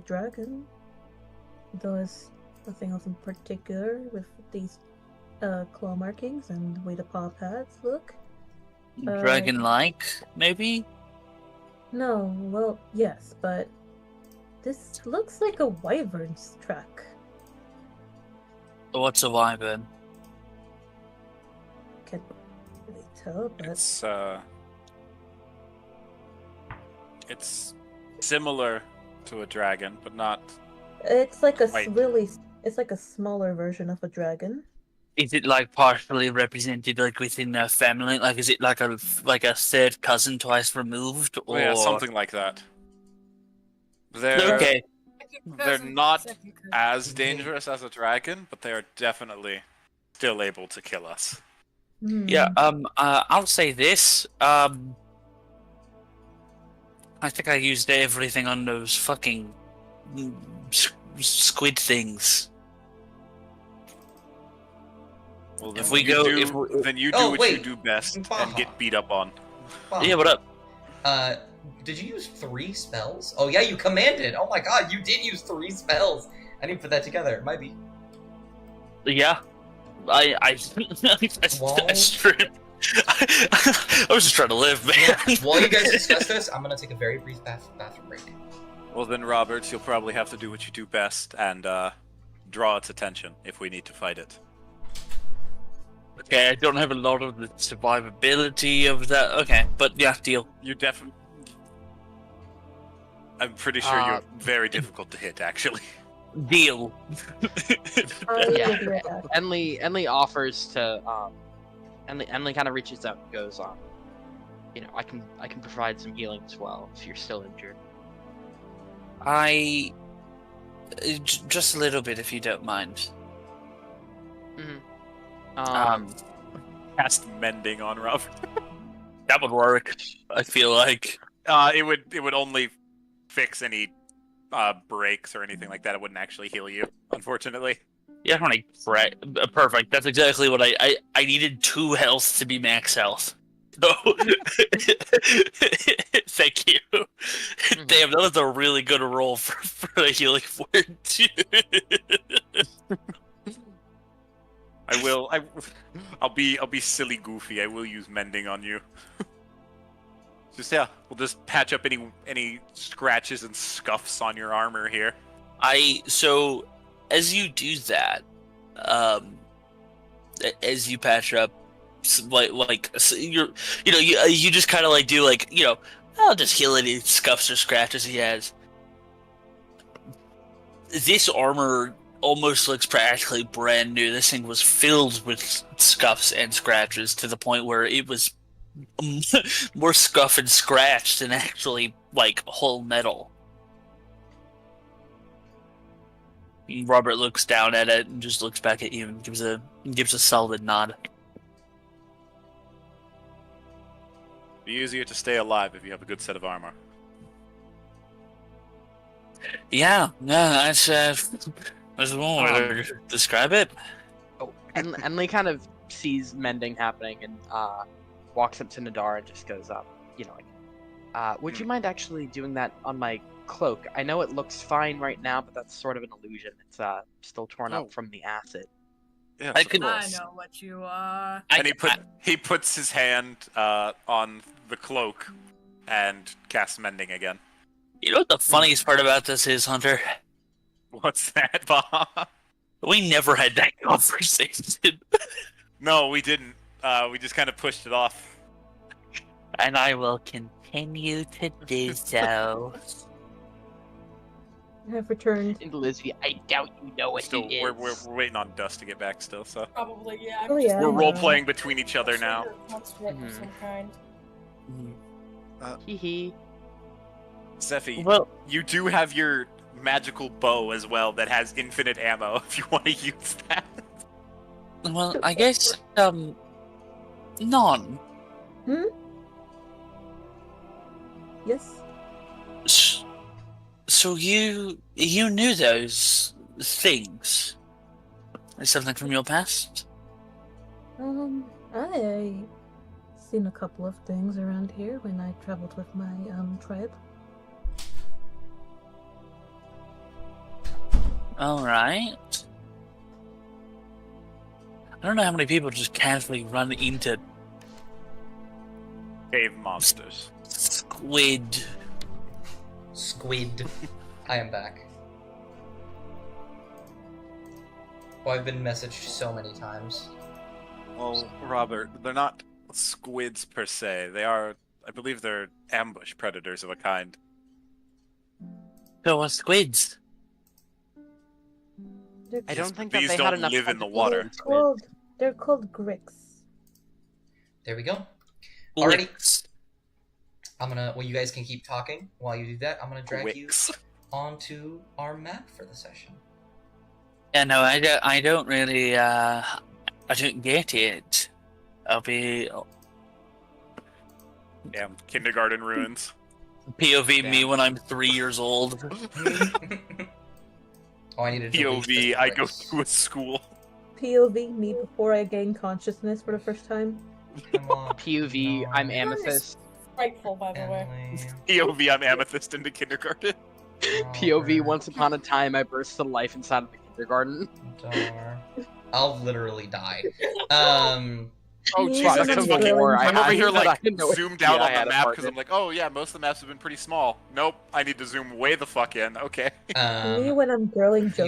dragon. There's nothing else in particular with these claw markings and the way the paw pads look. Dragon-like, maybe? No, well, yes, but this looks like a wyvern's track. What's a wyvern? Can't really tell, but It's similar to a dragon, but not. it's like Right. it's like a smaller version of a dragon. Is it like partially represented like within their family? Like, is it like a third cousin twice removed, or Yeah, something like that. They're okay? they're Cousin, not second cousin. as dangerous as a dragon, but they are definitely still able to kill us. Yeah. I'll say this. I think I used everything on those fucking squid things. Well, If we go, then you do Oh, what wait. you do best and Baja. get beat up on. yeah, what up? Did you use 3 spells? Oh yeah, you commanded. Oh my god, you did use 3 spells. I didn't put that together. It might be. Yeah, I stripped. I was just trying to live, man. While you guys discuss this, I'm gonna take a very brief bathroom break. Well then, Roberts, you'll probably have to do what you do best and draw its attention if we need to fight it. Okay, I don't have a lot of the survivability of that. Okay, but yeah, deal. You definitely. I'm pretty sure you're very difficult to hit, actually. Deal. Yeah. Enlil offers to Enlil kind of reaches out and goes you know, I can provide some healing as well if you're still injured. Just a little bit, if you don't mind. Cast mending on Robert. That would work. I feel like. It would only fix any breaks or anything like that. It wouldn't actually heal you, unfortunately. Yeah, honey. Right. Perfect. That's exactly what I needed 2 health to be max health. So, thank you. Damn, that was a really good roll for a healing word too. I'll be silly goofy. I will use mending on you. We'll just patch up any scratches and scuffs on your armor here. So as you do that, as you patch up, you just kind of like do like, you know, I'll just heal any scuffs or scratches he has. This armor almost looks practically brand new. This thing was filled with scuffs and scratches to the point where it was more scuff and scratch than actually like whole metal. Robert looks down at it and just looks back at you and gives a solid nod. Be easier to stay alive if you have a good set of armor. Yeah, that's one way to describe it. Oh, and Enlil kind of sees mending happening and walks up to Nadar and just goes up, you know, like, would you mind actually doing that on my cloak? I know it looks fine right now, but that's sort of an illusion. It's still torn up from the acid. Yeah, I know what you are. And he puts his hand on the cloak and casts mending again. You know what the funniest part about this is, Hunter? What's that, Bob? We never had that conversation. No, we didn't. We just kind of pushed it off. And I will continue to do so. I have returned. And Lizzie, I doubt you know what Still, he we're is. waiting on Dust to get back still, so. Probably, yeah. Oh, yeah. We're role-playing between each other now. Construct of some kind. Hee. Zephy, Well, you do have your magical bow as well that has infinite ammo if you want to use that. well, I guess, Non. Yes. So you knew those things? Is something from your past? I seen a couple of things around here when I traveled with my tribe. Alright. I don't know how many people just casually run into Cave monsters. squid. Squid. I am back. Oh, I've been messaged so many times. Well, Robert, they're not squids per se. They are, I believe they're ambush predators of a kind. So are squids. I don't think that These they don't had enough live in the time to water. eat squid. Called They're called Gricks. There we go. Alrighty. Licks. Well, you guys can keep talking while you do that. I'm gonna drag you Wicks. onto our map for the session. Yeah, no, I don't really, I don't get it. I'll be Damn, kindergarten ruins. POV me Damn. when I'm 3 years old. Oh, I needed to delete POV, this I go Gricks. to a school. POV, me before I gain consciousness for the first time. Come on. POV, No. I'm Amethyst. Frightful, by the way. Emily. POV, I'm amethyst into kindergarten. POV, Robert. once upon a time, I burst to life inside of the kindergarten. Dar. I'll literally die. Oh, Me Jesus, when it's I'm fucking... grilling I'm over here, I like, didn't know it. zoomed out Yeah, I on had the a map partner. because I'm like, oh, yeah, most of the maps have been pretty small. Nope, I need to zoom way the fuck in. Okay. Me when I'm grilling joking.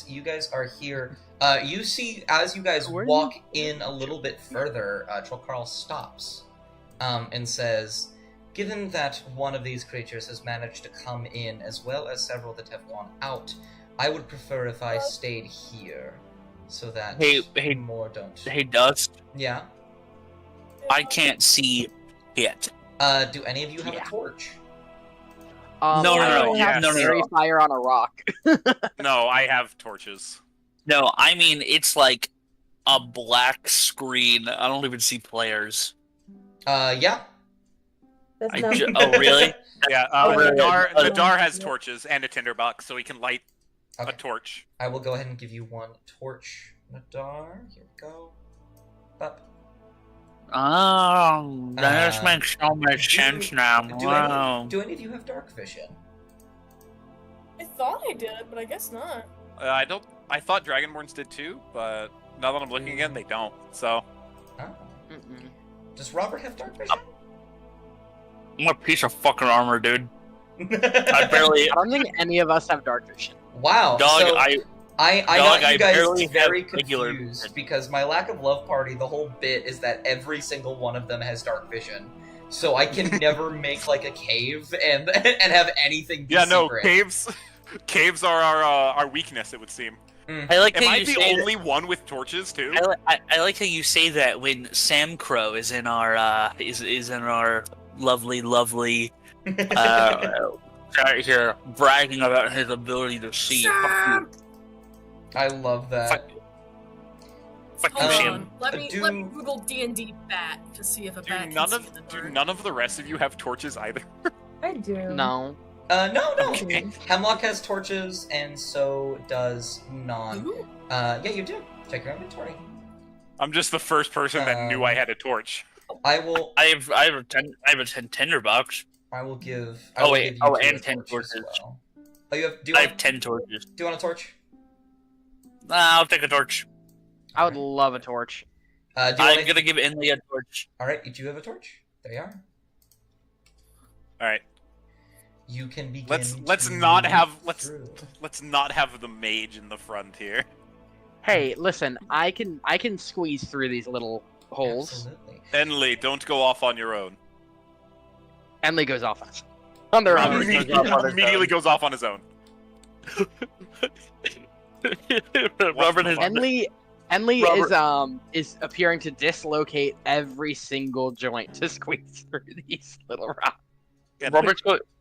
You guys are here. You see, as you guys Where are walk in a little bit further, Trollcarl stops, and says, "Given that one of these creatures has managed to come in, as well as several that have gone out, I would prefer if I stayed here, so that Hey, more don't." Hey, Dust, Yeah. I can't see yet. Do any of you have Yeah. a torch? No, I no, only no, have yes. fairy fire on a rock. No, I have torches. No, I mean, it's like a black screen. I don't even see players. Yeah. That's I not oh, really? Yeah, really? Nadar has torches and a tinderbox, so he can light Okay. a torch. I will go ahead and give you one torch, Nadar. Here we go. Up. Oh, that Uh, makes so much sense now. Wow. Do any of you have dark vision? I thought I did, but I guess not. I thought Dragonborns did too, but now that I'm looking again, they don't. So Oh. Mm-mm. Does Robert have dark vision? I'm a piece of fucking armor, dude. I barely. I don't think any of us have dark vision. Wow. Dog, so I I dog, got I you guys barely very have regular confused vision. because my lack of love party, the whole bit is that every single one of them has dark vision. So I can never make like a cave and have anything be yeah, no, secret. caves are our weakness. It would seem. I like Am how I you the say only one with torches too? I like how you say that when Sam Crow is in our is in our lovely right here bragging about his ability to see. Sam! I love that. Fuck you, Hold Sam. on. Let me do- Google D&D bat to see if a Do bat can none see of in the do dark. none of the rest of you have torches either? I do. No. No. Okay. Hemlock has torches, and so does Non. Ooh. Yeah, you do. Check your inventory. I'm just the first person that knew I had a torch. I will. I have a 10 tinderbox. I will give. Oh, will wait. give you Oh, two and a 10 torch as torches. well. Oh, you have. Do you I want? have 10 torches. Do you want a torch? I'll take a torch. I would love a torch. Do you I'm want gonna give Inley a torch. All right, you do have a torch. There you are. All right, You can begin. let's to not move have through. let's not have the mage in the front here. Hey, listen, I can squeeze through these little holes. Absolutely. Enley, don't go off on your own. Emily goes off on their own. Immediately goes off on his own. Robert has Enley is appearing to dislocate every single joint to squeeze through these little rocks.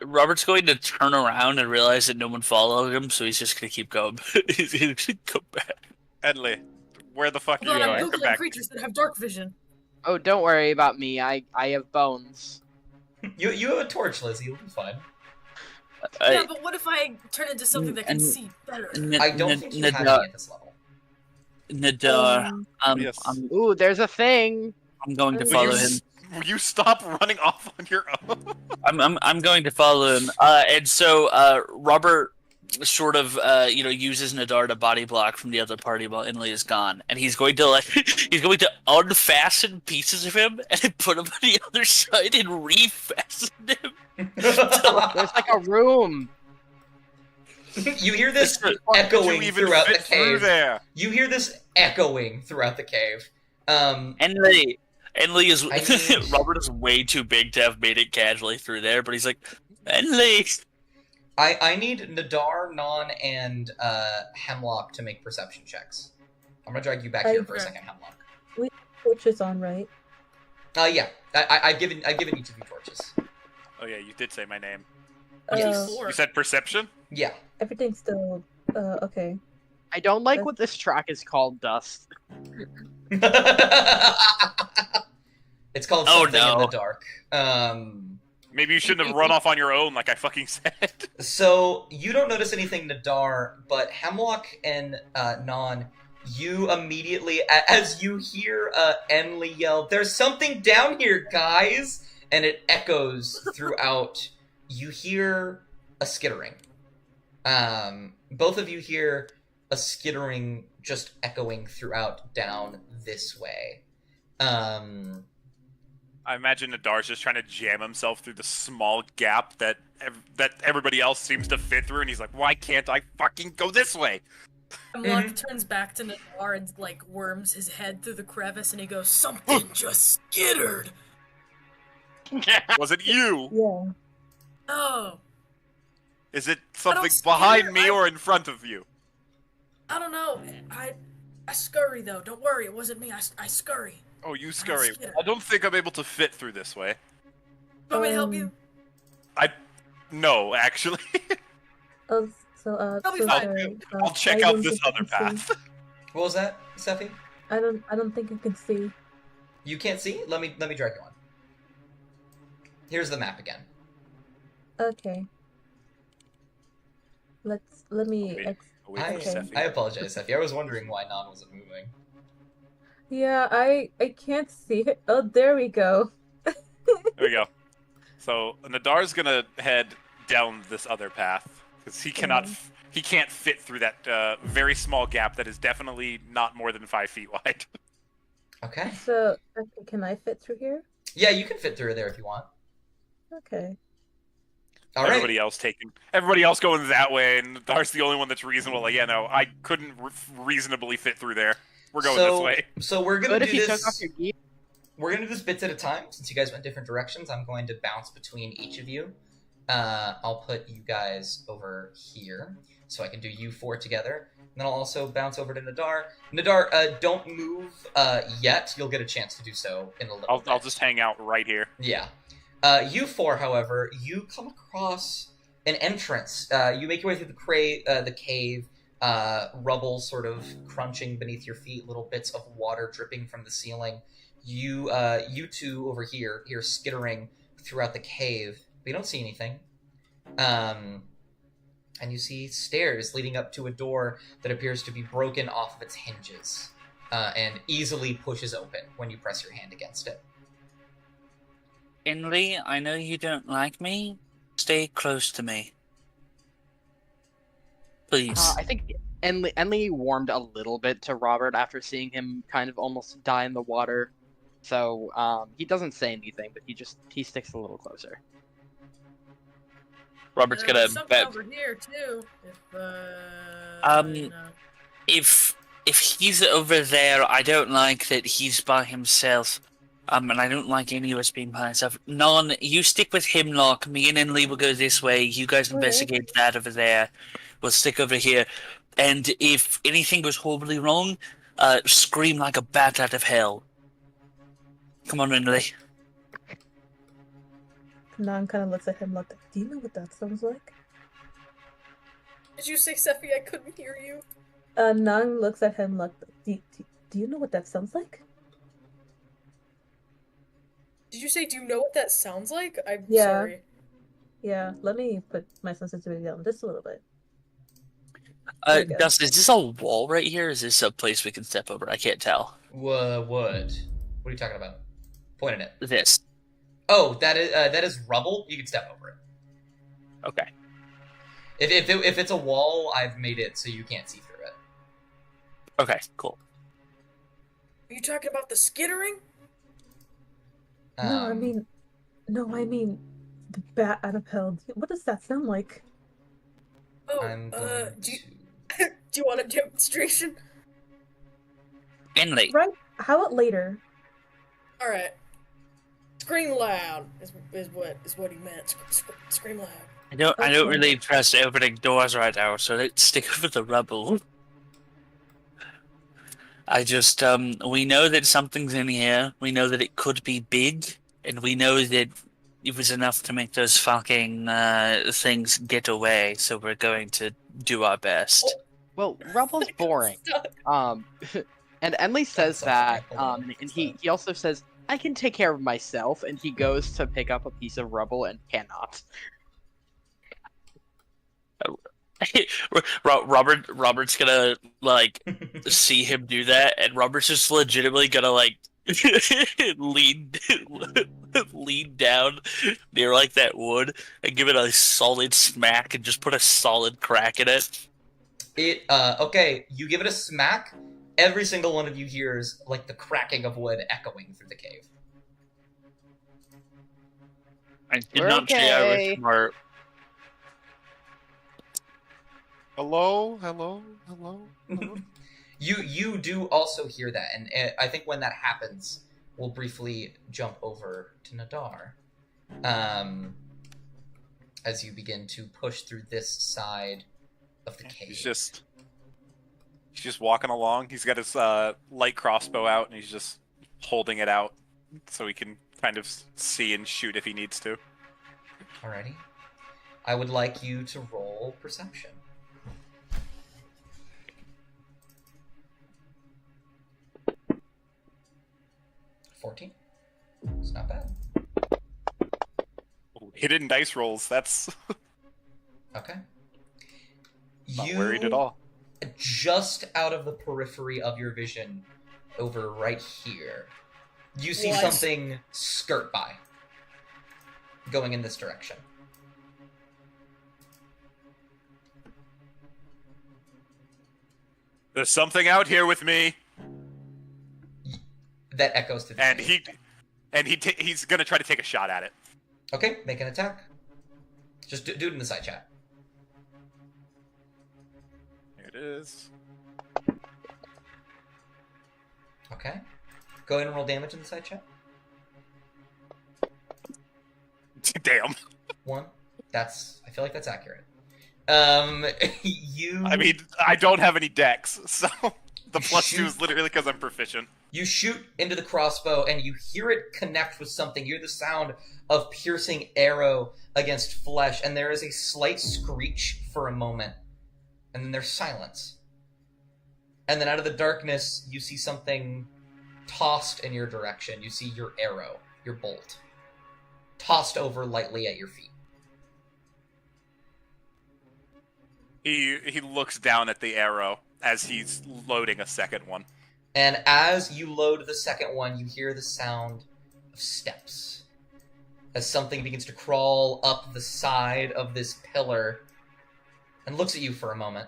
Robert's going to turn around and realize that no one followed him, so he's just gonna keep going. He's gonna go back. Enley, where the fuck are Hold you on, I'm going? Come googling back. creatures that have dark vision. Oh, don't worry about me. I have bones. You have a torch, Lizzie. You'll be fine. Yeah, but what if I turn into something that can and- see better? I don't think you have any at this level. Nadar, Yes. Ooh, there's a thing. I'm going to Will follow Will him. you stop running off on your own? I'm going to follow him. And so Robert sort of uses Nadar to body block from the other party while Inley is gone, and he's going to he's going to unfasten pieces of him and then put him on the other side and refasten him. There's like a room. You hear this You echoing even throughout the fit through cave. there. You hear this echoing throughout the cave. Enley is I need- Robert is way too big to have made it casually through there, but he's like, Enley. I need Nadar, Non, and Hemlock to make perception checks. I'm gonna drag you back I- here for a second, Hemlock. Torches on, right? Yeah. I've given each of you torches. Oh yeah, you did say my name. Yes. Four. You said perception? Yeah. Everything's still okay. I don't like what this track is called, Dust. It's called Oh, Something in no. the Dark. Maybe you shouldn't have run off on your own like I fucking said. So you don't notice anything, Nadar, but Hemlock and Non, you immediately, as you hear Enli yell, "There's something down here, guys!" and it echoes throughout. You hear a skittering. Both of you hear a skittering just echoing throughout down this way. I imagine Nadar's just trying to jam himself through the small gap that everybody else seems to fit through, and he's like, "Why can't I fucking go this way?" Hemlock turns back to Nadar and like worms his head through the crevice, and he goes, "Something just skittered." Was it you? Yeah. Oh, Is it something skitter, behind me I- or in front of you? I don't know. I scurry though. Don't worry, it wasn't me. I scurry. Oh, you scurry. skitter. I don't think I'm able to fit through this way. Want me to help you? No, actually. I'll That'll be so fine. sorry. I'll check I out don't this think I other can see. path. What was that, Sephi? I don't think I can see. You can't see? Let me drag you on. Here's the map again. Okay. Let me. Wait. Wait for Okay. Sephi. I apologize, Sephi. I was wondering why Non wasn't moving. Yeah, I can't see it. Oh, there we go. There we go. So Nadar's gonna head down this other path because he cannot. Yeah. He can't fit through that very small gap that is definitely not more than 5 feet wide. Okay. So, okay, can I fit through here? Yeah, you can fit through there if you want. Okay. All right. Everybody else going that way, and Nadar's the only one that's reasonable. Like, yeah, no, I couldn't reasonably fit through there. We're going this way. So we're gonna But if do you took this. off your gear, We're gonna do this bits at a time. Since you guys went different directions, I'm going to bounce between each of you. I'll put you guys over here, so I can do you four together. And then I'll also bounce over to Nadar. Nadar, don't move yet. You'll get a chance to do so in a little bit. I'll just hang out right here. Yeah. You four, however, you come across an entrance. You make your way through the cave, rubble sort of crunching beneath your feet, little bits of water dripping from the ceiling. You two over here hear skittering throughout the cave, but you don't see anything. And you see stairs leading up to a door that appears to be broken off of its hinges, and easily pushes open when you press your hand against it. Inley, I know you don't like me. Stay close to me. Please. I think Enli warmed a little bit to Robert after seeing him kind of almost die in the water. So he doesn't say anything, but he sticks a little closer. Robert's gonna There's something bet. over here too. Um, If he's over there, I don't like that he's by himself. And I don't like any of us being by himself. Non, you stick with Hemlock. Me and Enley will go this way. You guys investigate that over there. We'll stick over here. And if anything goes horribly wrong, scream like a bat out of hell. Come on, Enley. Nan kind of looks at him like, do you know what that sounds like? Did you say, Sephi? I couldn't hear you. Nan looks at him like, do you know what that sounds like? Did you say, do you know what that sounds like? I'm Yeah. sorry. Yeah, let me put my sensitivity down just a little bit. There you go. Dustin, is this a wall right here? Or is this a place we can step over? I can't tell. What? What are you talking about? Point at it. This. Oh, that is rubble. You can step over it. Okay. If it's a wall, I've made it so you can't see through it. Okay, cool. Are you talking about the skittering? No, I mean the bat out of hell. What does that sound like? Oh, I'm going do you, to... do you want a demonstration? Enley. Right? How about later? All right. Scream loud is what he meant. Scream loud. I don't Okay. really trust opening doors right now, so let's stick with the rubble. I just, we know that something's in here. We know that it could be big, and we know that it was enough to make those fucking things get away. So we're going to do our best. Well, rubble's boring. Stuck. And Enley says so that, sorry. Hold on. and he also says, I can take care of myself, and he goes to pick up a piece of rubble and cannot. Robert's gonna like see him do that, and Robert's just legitimately gonna like lean lean down near like that wood and give it a solid smack and just put a solid crack in it. Okay, you give it a smack. Every single one of you hears like the cracking of wood echoing through the cave. I did We're not say I okay. was smart. Hello, hello, hello. You do also hear that, and I think when that happens, we'll briefly jump over to Nadar. As you begin to push through this side of the cave. He's just walking along. He's got his light crossbow out, and he's just holding it out so he can kind of see and shoot if he needs to. Alrighty. I would like you to roll perception. 14. It's not bad. Ooh, hidden dice rolls. That's Okay. not worried at all. Just out of the periphery of your vision, over right here, you see What? something skirt by, going in this direction. There's something out here with me, That echoes to the and cave. he's gonna try to take a shot at it. Okay, make an attack. Just do it in the side chat. Here it is. Okay. Go ahead and roll damage in the side chat. Damn. 1. I feel like that's accurate. You. I mean, I don't have any decks, so the +2 Shoot. is literally because I'm proficient. You shoot into the crossbow and you hear it connect with something. You hear the sound of piercing arrow against flesh, and there is a slight screech for a moment, and then there's silence. And then out of the darkness, you see something tossed in your direction. You see your arrow, your bolt, tossed over lightly at your feet. He looks down at the arrow as he's loading a second one. And as you load the second one, you hear the sound of steps. As something begins to crawl up the side of this pillar and looks at you for a moment,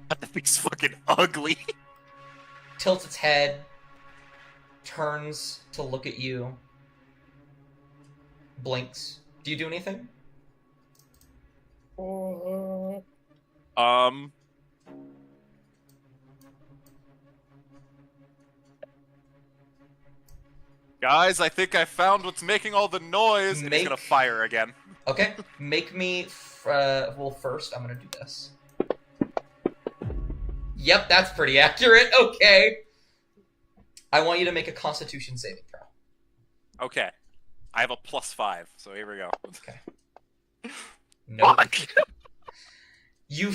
That thing's fucking ugly. tilts its head, turns to look at you, blinks. Do you do anything? Guys, I think I found what's making all the noise. And he's Make- gonna fire again. Okay, make me. Well, first, I'm gonna do this. Yep, that's pretty accurate. Okay. I want you to make a Constitution saving throw. Okay. I have a +5, so here we go. Nope. Fuck. You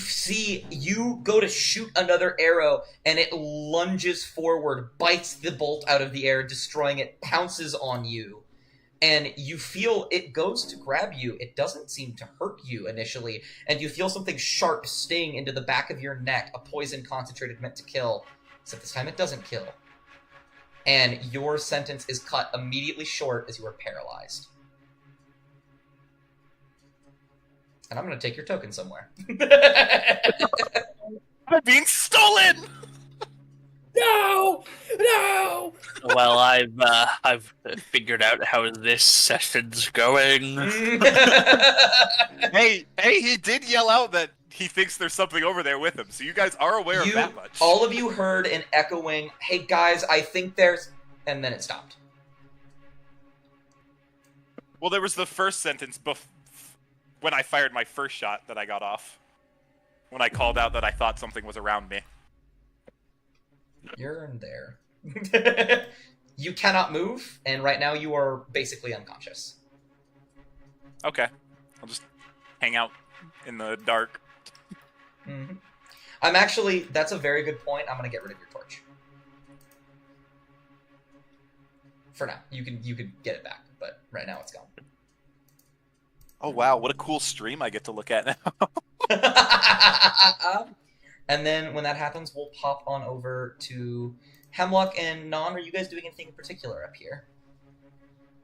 go to shoot another arrow, and it lunges forward, bites the bolt out of the air, destroying it, pounces on you. And you feel it goes to grab you. It doesn't seem to hurt you initially, and you feel something sharp sting into the back of your neck, a poison concentrated meant to kill. Except this time it doesn't kill. And your sentence is cut immediately short as you are paralyzed. And I'm going to take your token somewhere. I'm being stolen! No! No! Well, I've figured out how this session's going. Hey, he did yell out that he thinks there's something over there with him, so you guys are aware of that much. All of you heard an echoing, "Hey guys, I think there's," and then it stopped. Well, there was the first sentence when I fired my first shot that I got off. When I called out that I thought something was around me. you're in there. You cannot move, and right now you are basically unconscious. Okay. I'll just hang out in the dark. Mm-hmm. That's a very good point. I'm gonna get rid of your torch. For now. You could get it back, but right now it's gone. Oh wow, what a cool stream I get to look at now. And then when that happens, we'll pop on over to Hemlock and Non. Are you guys doing anything in particular up here?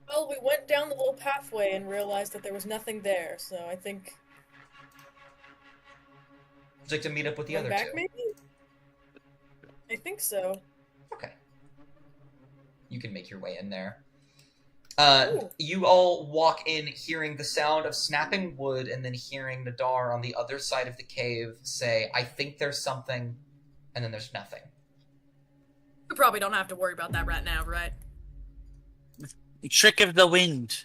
Well, we went down the little pathway and realized that there was nothing there, so I think... Would you like to meet up with the Going other back, two? maybe? I think so. Okay. You can make your way in there. Ooh. You all walk in hearing the sound of snapping wood and then hearing Nadar on the other side of the cave say, I think there's something, and then there's nothing. We probably don't have to worry about that right now, right? Trick of the wind.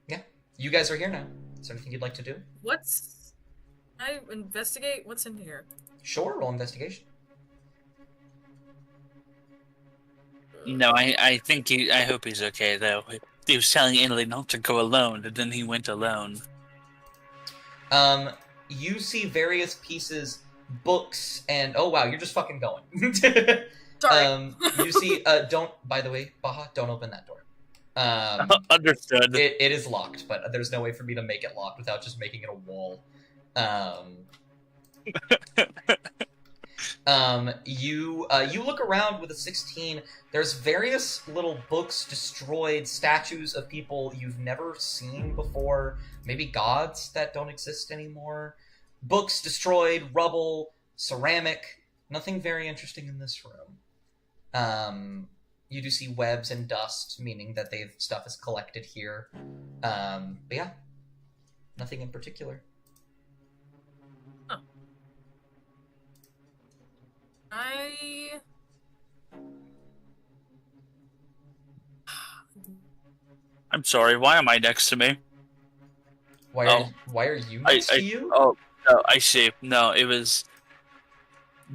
Yeah. You guys are here now. Is there anything you'd like to do? What's... I investigate? What's in here? Sure, roll investigation. No, I think I hope he's okay though. He was telling Italy not to go alone, and then he went alone. You see various pieces, books, and oh wow, you're just fucking going. Sorry. You see, by the way, Baha, don't open that door. Understood. It is locked, but there's no way for me to make it locked without just making it a wall. You look around with a 16. There's various little books destroyed, statues of people you've never seen before, maybe gods that don't exist anymore. Books destroyed, rubble, ceramic. Nothing very interesting in this room. You do see webs and dust, meaning that stuff is collected here. But yeah, nothing in particular. I'm sorry, why am I next to me? Why are you next to you? Oh, no, I see. No, it was...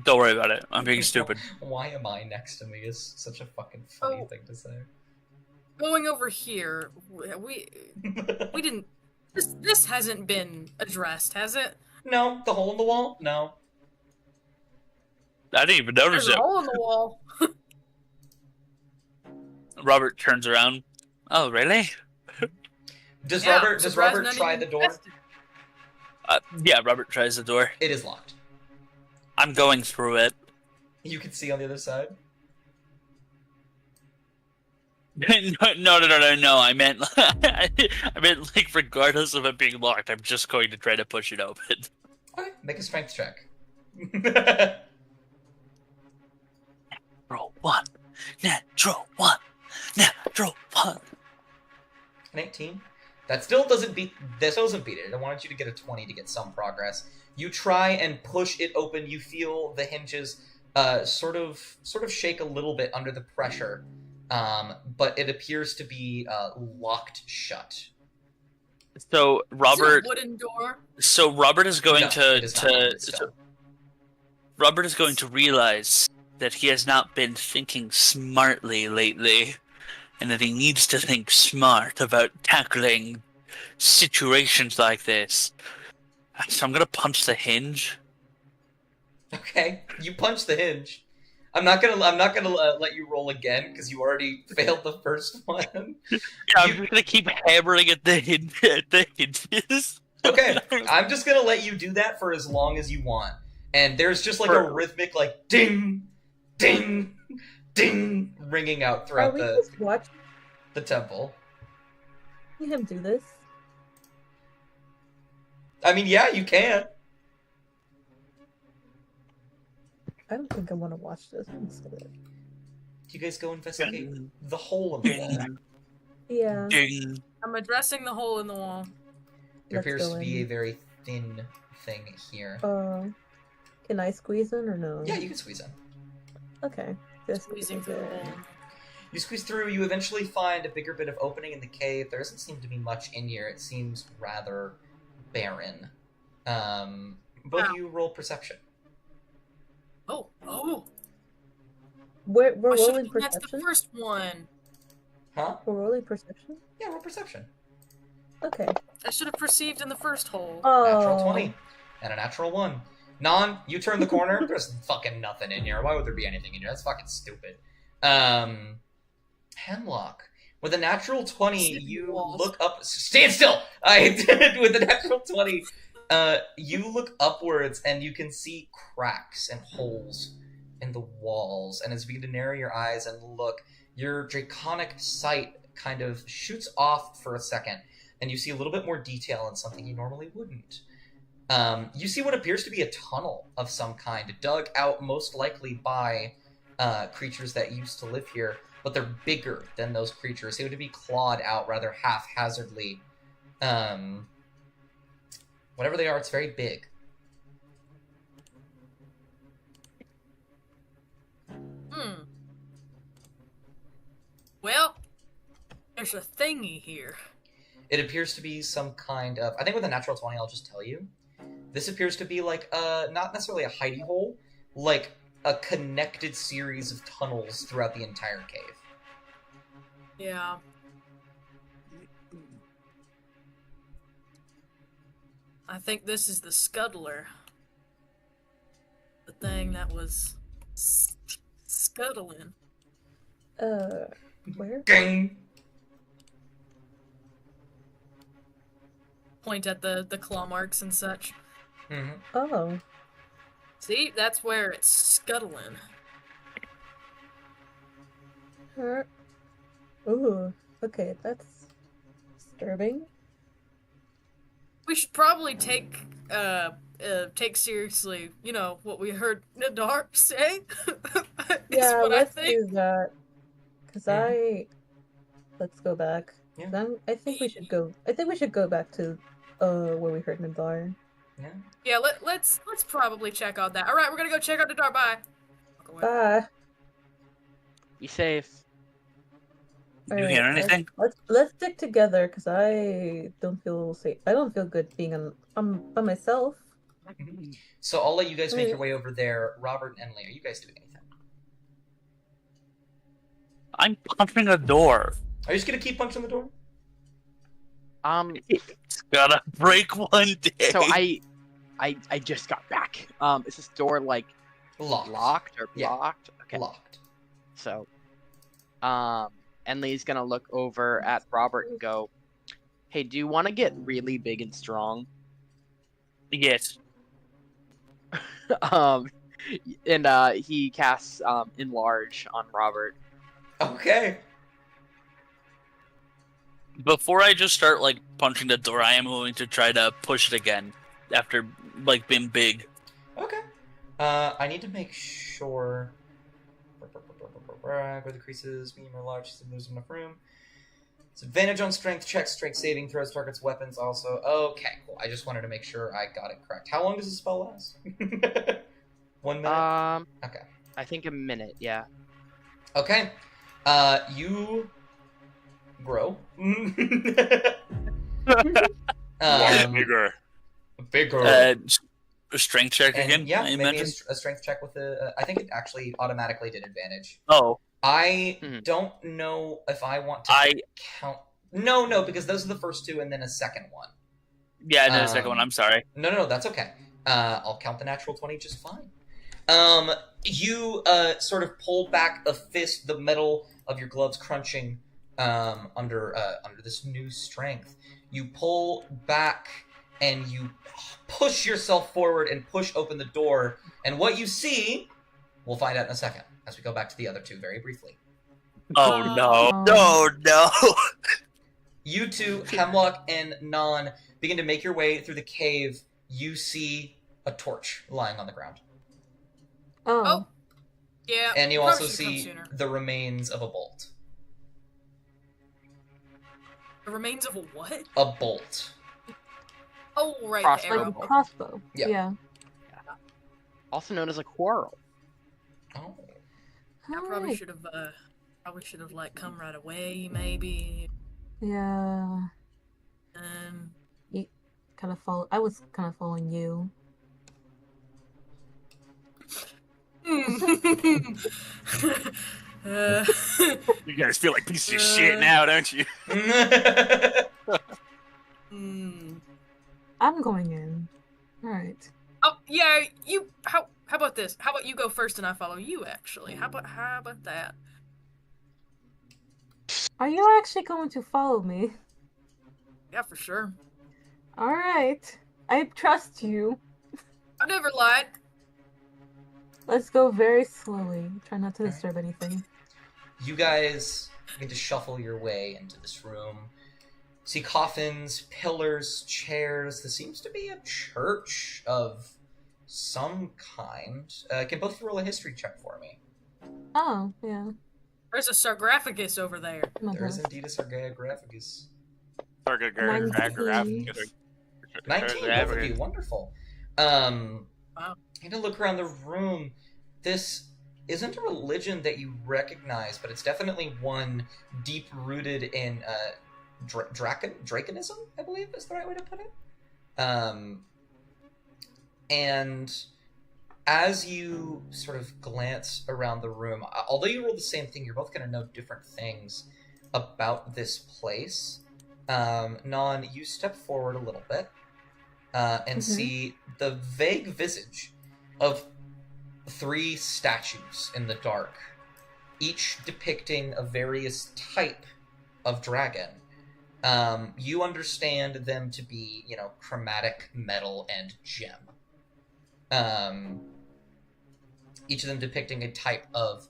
Don't worry about it. I'm being stupid. Why am I next to me is such a fucking funny thing to say. Going over here, we didn't... This hasn't been addressed, has it? No, the hole in the wall? No. I didn't even notice There's it. a hole in the wall. Robert turns around. Oh, really? Does Yeah, Robert surprised none of try you the door? invested. Yeah, Robert tries the door. It is locked. I'm going through it. You can see on the other side. No. I meant, like, regardless of it being locked, I'm just going to try to push it open. Okay, make a strength check. Roll one. Natural one. Natural one. An 18. That still doesn't beat. This doesn't beat it. I wanted you to get a 20 to get some progress. You try and push it open. You feel the hinges, sort of shake a little bit under the pressure, but it appears to be locked shut. So Robert. Is it a wooden door? So Robert is going No, it is not locked, it's stone. Robert is going to realize that he has not been thinking smartly lately, and that he needs to think smart about tackling situations like this. So I'm gonna punch the hinge. Okay, you punch the hinge. I'm not gonna let you roll again because you already failed the first one. Yeah, I'm just gonna keep hammering at the hinges. Okay, I'm just gonna let you do that for as long as you want. And there's just like a rhythmic like ding, ding, ding ringing out throughout just watching the temple. him do this? I mean, yeah, you can. I don't think I want to watch this instead. Do you guys go investigate the hole in the wall? Yeah. Ding. I'm addressing the hole in the wall. There Let's appears go to be a in. very thin thing here. Can I squeeze in or no? Yeah, you can squeeze in. Okay. Just Squeezing through the hole. You squeeze through, you eventually find a bigger bit of opening in the cave. There doesn't seem to be much in here. It seems rather barren. Both of you roll perception. Oh. We're I should rolling have that's the perception. first one. Huh? We're rolling perception. Yeah, roll perception. Okay. I should have perceived in the first hole. Natural Oh. 20 and a natural 1. Non, you turn the corner. There's fucking nothing in here. Why would there be anything in here? That's fucking stupid. Hemlock. With a natural 20, you Walls. look up. Stand still! I did. With a natural 20, you look upwards and you can see cracks and holes in the walls. And as you begin to narrow your eyes and look, your draconic sight kind of shoots off for a second, and you see a little bit more detail in something you normally wouldn't. You see what appears to be a tunnel of some kind, dug out most likely by creatures that used to live here, but they're bigger than those creatures. They would be clawed out rather haphazardly. Whatever they are, it's very big. Well, there's a thingy here. It appears to be some kind of... I think with a natural 20, I'll just tell you. This appears to be like, not necessarily a hidey hole, like a connected series of tunnels throughout the entire cave. Yeah. I think this is the scuttler. The thing that was scuttling. Where? Gang! Point at the claw marks and such. Mm-hmm. Oh. See, that's where it's scuttling. Ooh. Okay, that's disturbing. We should probably take seriously, what we heard Nadar say. Yeah, what let's I think. do that. Cause let's go back. Yeah. 'Cause I think we should go. I think we should go back to where we heard Nadar. Yeah. Yeah, let's probably check on that. All right, we're gonna go check out Nadar. Bye. Bye. Be safe. Do you hear anything? Let's stick together because I don't feel safe. I don't feel good being by myself. So I'll let you guys make your way over there. Robert and Emily, are you guys doing anything? I'm punching a door. Are you just gonna keep punching the door? It's gotta break one day. So I just got back. Is this door like locked or Yeah. blocked? Okay. Locked. So, Enley's gonna look over at Robert and go, "Hey, do you want to get really big and strong?" Yes. And he casts enlarge on Robert. Okay. Before I just start like punching the door, I am going to try to push it again after like being big. Okay. I need to make sure. Where the creases, medium or large, so there's enough room. It's advantage on strength checks, strength saving throws, targets weapons also. Okay, cool. I just wanted to make sure I got it correct. How long does the spell last? 1 minute? Okay. I think a minute, yeah. Okay. You grow. Bigger. Bigger. Strength check And again. yeah, I maybe imagine. a strength check with I think it actually automatically did advantage. Oh, I Mhm. don't know if I want to I count. No, because those are the first two, and then a second one. yeah, no, the second one. I'm sorry. No, that's okay. I'll count the natural 20 just fine. You sort of pull back a fist, the metal of your gloves crunching under this new strength. You pull back and you push yourself forward and push open the door. And what you see, we'll find out in a second as we go back to the other two very briefly. Oh no. You two, Hemlock and Non, begin to make your way through the cave. You see a torch lying on the ground. Oh. Yeah. And you probably also should've come see sooner. the remains of a bolt. The remains of a what? A bolt. Oh, right. Crossbow. The Like arrow. a crossbow. Yeah. Yeah. Also known as a quarrel. Oh. I probably should have Probably should have come right away, maybe. Yeah. Um, I was kind of following you. uh, You guys feel like pieces of shit now, don't you? I'm going in. Alright. Oh yeah, you. How about this? How about you go first and I follow you? Actually, how about that? Are you actually going to follow me? Yeah, for sure. Alright. I trust you. I never lied. Let's go very slowly. Try not to disturb anything. You guys begin to shuffle your way into this room. See coffins, pillars, chairs. This seems to be a church of some kind. Can both of you roll a history check for me? Oh, yeah. There's a sarcophagus over there. There is indeed a sarcophagus. 19. 19, both of you. Wonderful. Wow. You to look around the room. This isn't a religion that you recognize, but it's definitely one deep-rooted in Draconism, I believe is the right way to put it. And as you sort of glance around the room, although you roll the same thing, you're both going to know different things about this place. Non, you step forward a little bit and see the vague visage of 3 statues in the dark, each depicting a various type of dragon. You understand them to be, chromatic, metal, and gem. Each of them depicting a type of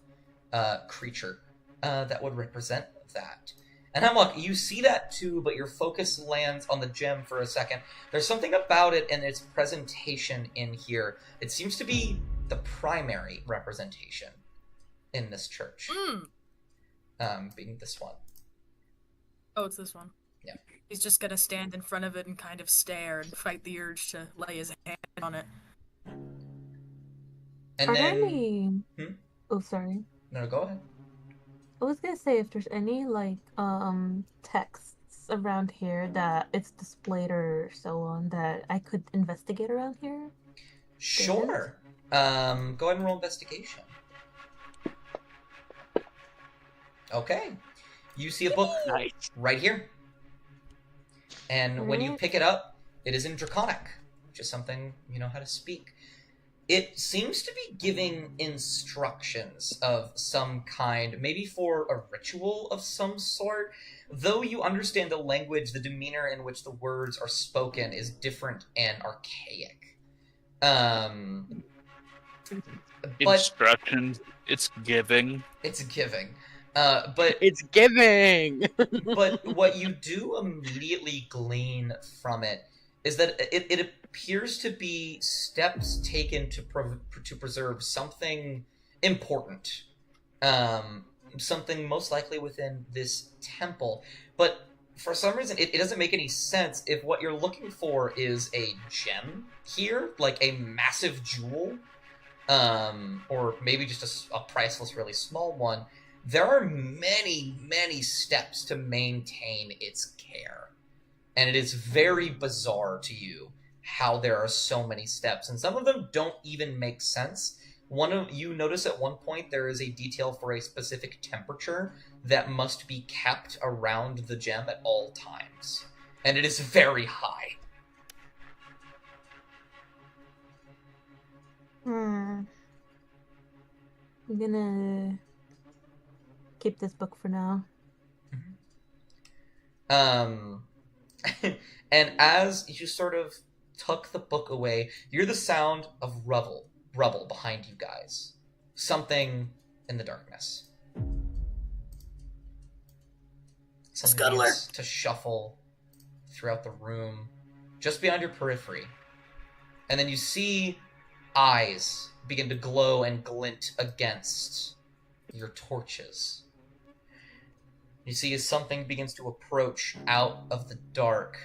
creature that would represent that. And Hemlock, you see that too, but your focus lands on the gem for a second. There's something about it and its presentation in here. It seems to be the primary representation in this church. Being this one. Oh, it's this one. Yeah. He's just gonna stand in front of it and kind of stare and fight the urge to lay his hand on it. And Are then... there any... Oh, sorry. No, go ahead. I was gonna say if there's any, texts around here that it's displayed or so on that I could investigate around here. Sure. Go ahead and roll investigation. Okay. You see a book right here. And when you pick it up, it is in Draconic, which is something you know how to speak. It seems to be giving instructions of some kind, maybe for a ritual of some sort. Though you understand the language, the demeanor in which the words are spoken is different and archaic. Instructions. It's giving. It's giving. But It's giving! but what you do immediately glean from it is that it appears to be steps taken to preserve something important, something most likely within this temple. But for some reason, it doesn't make any sense if what you're looking for is a gem here, like a massive jewel, or maybe just a priceless, really small one. There are many, many steps to maintain its care. And it is very bizarre to you how there are so many steps. And some of them don't even make sense. You notice at one point there is a detail for a specific temperature that must be kept around the gem at all times. And it is very high. I'm gonna keep this book for now. And as you sort of tuck the book away, you hear the sound of rubble behind you guys. Something in the darkness. Something begins to shuffle throughout the room, just beyond your periphery. And then you see eyes begin to glow and glint against your torches. You see as something begins to approach out of the dark,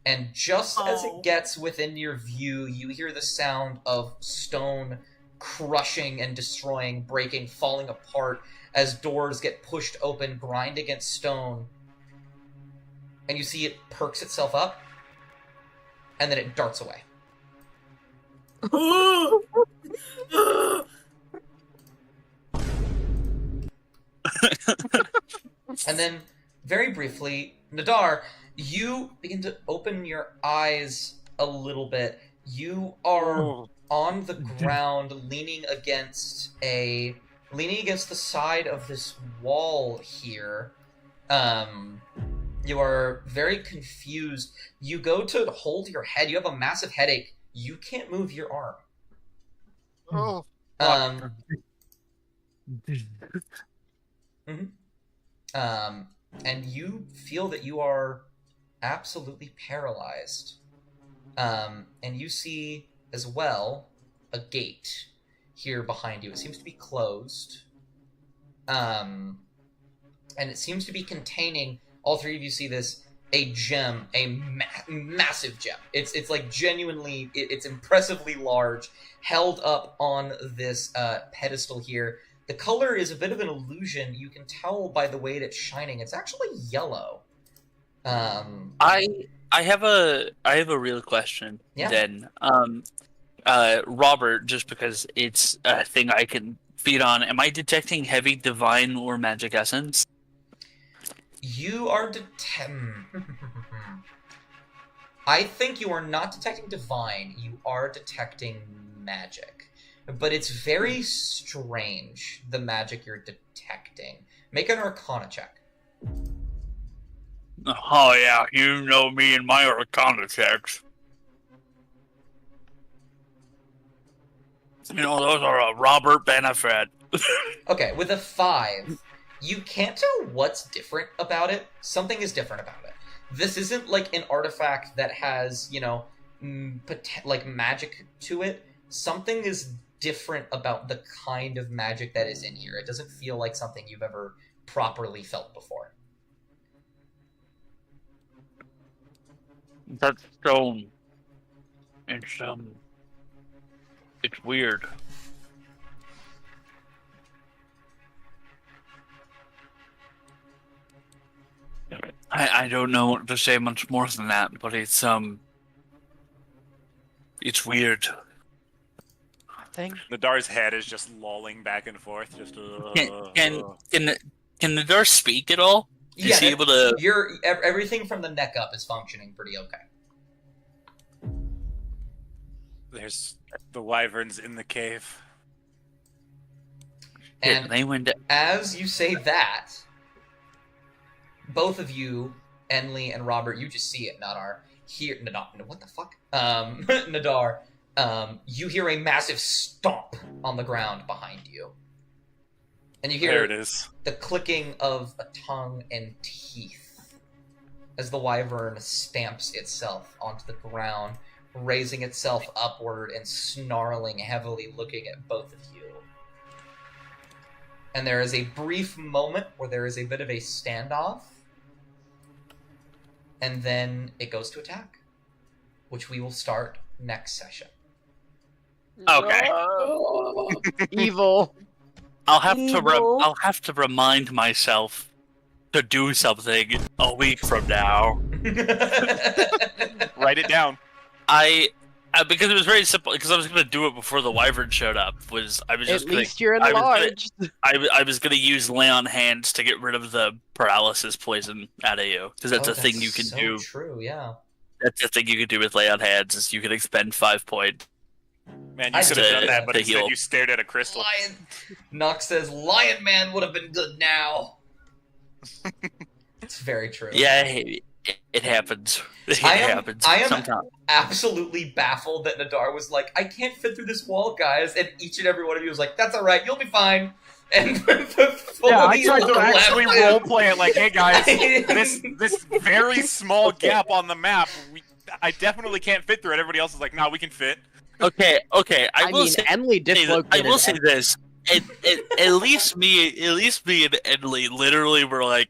and just as it gets within your view, you hear the sound of stone crushing and destroying, breaking, falling apart, as doors get pushed open, grind against stone, and you see it perks itself up, and then it darts away. And then, very briefly, Nadar, you begin to open your eyes a little bit. You are on the ground, leaning against the side of this wall here. You are very confused. You go to hold your head. You have a massive headache. You can't move your arm. Oh. And you feel that you are absolutely paralyzed. And you see as well a gate here behind you. It seems to be closed. And it seems to be containing, all three of you see this, a gem, a massive gem. It's like genuinely, it's impressively large, held up on this pedestal here. The color is a bit of an illusion. You can tell by the way that it's shining. It's actually yellow. I have a real question. Yeah. Then, Robert, just because it's a thing I can feed on, am I detecting heavy divine or magic essence? You are I think you are not detecting divine. You are detecting magic. But it's very strange, the magic you're detecting. Make an Arcana check. Oh yeah, you know me and my Arcana checks. You know, those are a Robert benefit. Okay, with a 5, you can't tell what's different about it. Something is different about it. This isn't like an artifact that has, like magic to it. Something is different about the kind of magic that is in here. It doesn't feel like something you've ever properly felt before. That stone. It's weird. I don't know what to say much more than that, but it's weird. Nadar's head is just lolling back and forth. Just Can Nadar speak at all? Is he able to? Everything from the neck up is functioning pretty okay. There's the wyverns in the cave. And they went. As you say that, both of you, Enli and Robert, you just see it. Nadar, what the fuck? Nadar, you hear a massive stomp on the ground behind you. And you hear there it is. The clicking of a tongue and teeth as the wyvern stamps itself onto the ground, raising itself upward and snarling heavily, looking at both of you. And there is a brief moment where there is a bit of a standoff, and then it goes to attack, which we will start next session. Okay. Evil. I'll have to remind myself to do something a week from now. Write it down. Because it was very simple. Because I was going to do it before the wyvern showed up. At least you're enlarged. I was going to use lay on hands to get rid of the paralysis poison out of you. Because that's a thing you can do. True, yeah. That's the thing you can do with lay on hands. Is you can expend 5 points. Man, you could have done that, but to instead heal. you stared at a crystal. Nox says, Lion Man would have been good now. It's very true. Yeah, it happens. It happens sometimes. Absolutely baffled that Nadar was like, I can't fit through this wall, guys. And each and every one of you was like, that's alright, you'll be fine. And I tried to actually roleplay it like, hey guys, this very small gap on the map, I definitely can't fit through it. Everybody else is like, nah, we can fit. Okay. I will say, Emily dislocated. I will say this. At least me and Emily literally were like,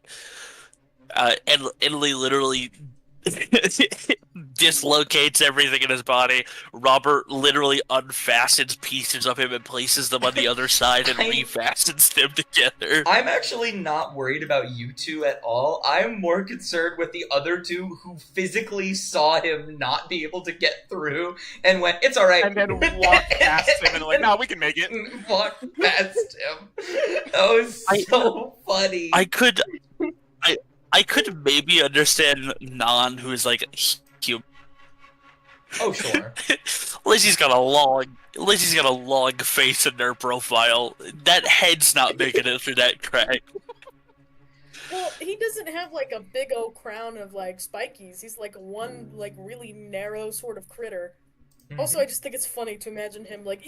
Emily literally dislocates everything in his body. Robert literally unfastens pieces of him and places them on the other side and refastens them together. I'm actually not worried about you two at all. I'm more concerned with the other two who physically saw him not be able to get through and went, "It's alright." And then walked past him and like, "No, we can make it." Walked past him. That was so funny. I could maybe understand Non, who is like human. Oh sure. Lizzie's got a long face in their profile. That head's not making it through that crack. Well, he doesn't have like a big old crown of like spikies. He's like one like really narrow sort of critter. Also, I just think it's funny to imagine him like.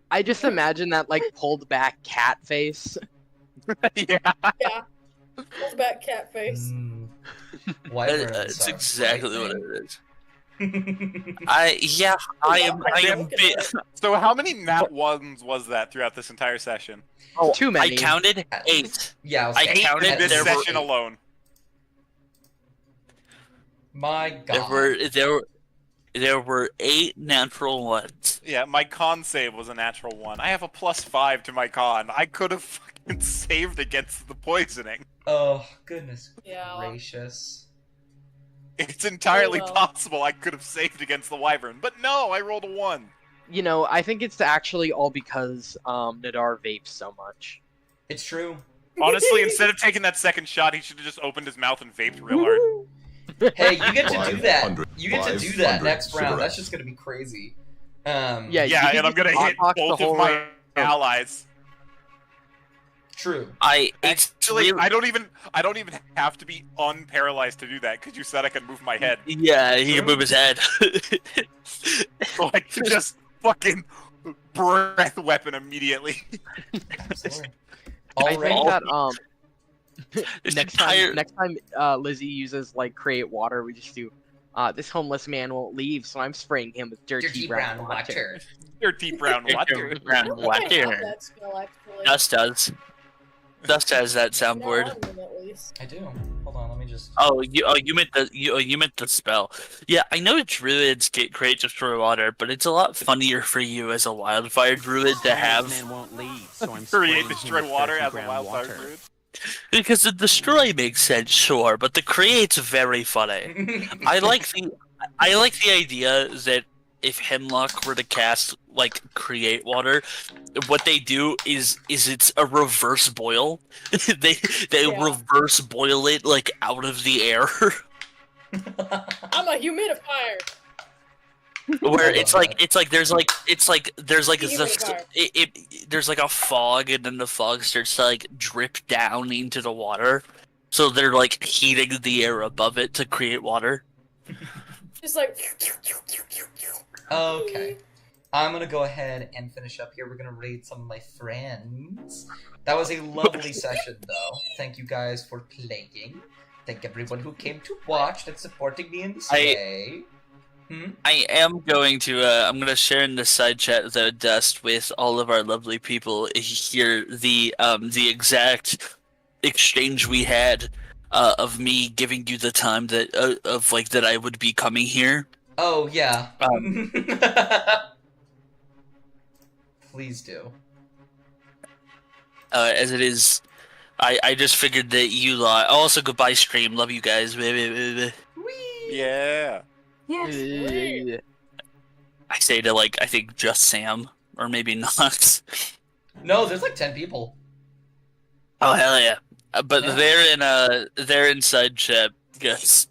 I just imagine that like pulled back cat face. Yeah. Yeah. Pulled back cat face. That's exactly what it is. I am. So how many nat ones was that throughout this entire session? Oh, too many. I counted 8. Yeah, I counted In this there session were, alone. My God. There were 8 natural ones. Yeah, my con save was a natural 1. I have a +5 to my con. I could have fucking saved against the poisoning. Oh goodness Yeah. gracious. It's entirely Oh, well. possible I could have saved against the wyvern, but no, I rolled a 1. You know, I think it's actually all because Nadar vapes so much. It's true. Honestly, instead of taking that second shot, he should have just opened his mouth and vaped real hard. Hey, you get to do that. 500 You get to do that 500 next round. That's cigarettes. just gonna be crazy. Yeah, you Yeah, can and I'm just gonna hit hotbox the both whole of my round. allies. True. It's Actually, really, I don't even have to be unparalyzed to do that because you said I could move my head. yeah, he can move his head. So I can just fucking breath weapon immediately. Absolutely. I Already. think that This next entire- time Lizzie uses like create water, we just do this homeless man won't leave, so I'm spraying him with dirty, brown water. Dirty brown water. Brown I don't think I have water. that spell, actually. Dust does. Dust has that soundboard. Not on them, at least. I do. Hold on, let me just. You meant the spell. Yeah, I know druids get create just for water, but it's a lot funnier for you as a wildfire druid to have won't leave, so I'm Create destroy water as a wildfire druid. because the destroy makes sense, sure, but the create's very funny. I like the idea that if Hemlock were to cast like create water, what they do is it's a reverse boil. they Yeah. reverse boil it like out of the air. I'm a humidifier. Where I love it's like there's like Humidifier. there's like a fog, and then the fog starts to like drip down into the water. So they're like heating the air above it to create water. Just like. Okay. I'm gonna go ahead and finish up here. We're gonna raid some of my friends. That was a lovely session, though. Thank you guys for playing. Thank everyone who came to watch and supporting me in this way. I am going to I'm gonna share in the side chat though, Dust, with all of our lovely people here the exact exchange we had of me giving you the time that of like that I would be coming here. Oh, yeah. Please do. As it is, I just figured that you also goodbye stream. Love you guys. Whee! Yeah. Yes. I say to like I think just Sam or maybe not. No, there's like 10 people. Oh hell yeah! But Yeah. they're in side chat, guys.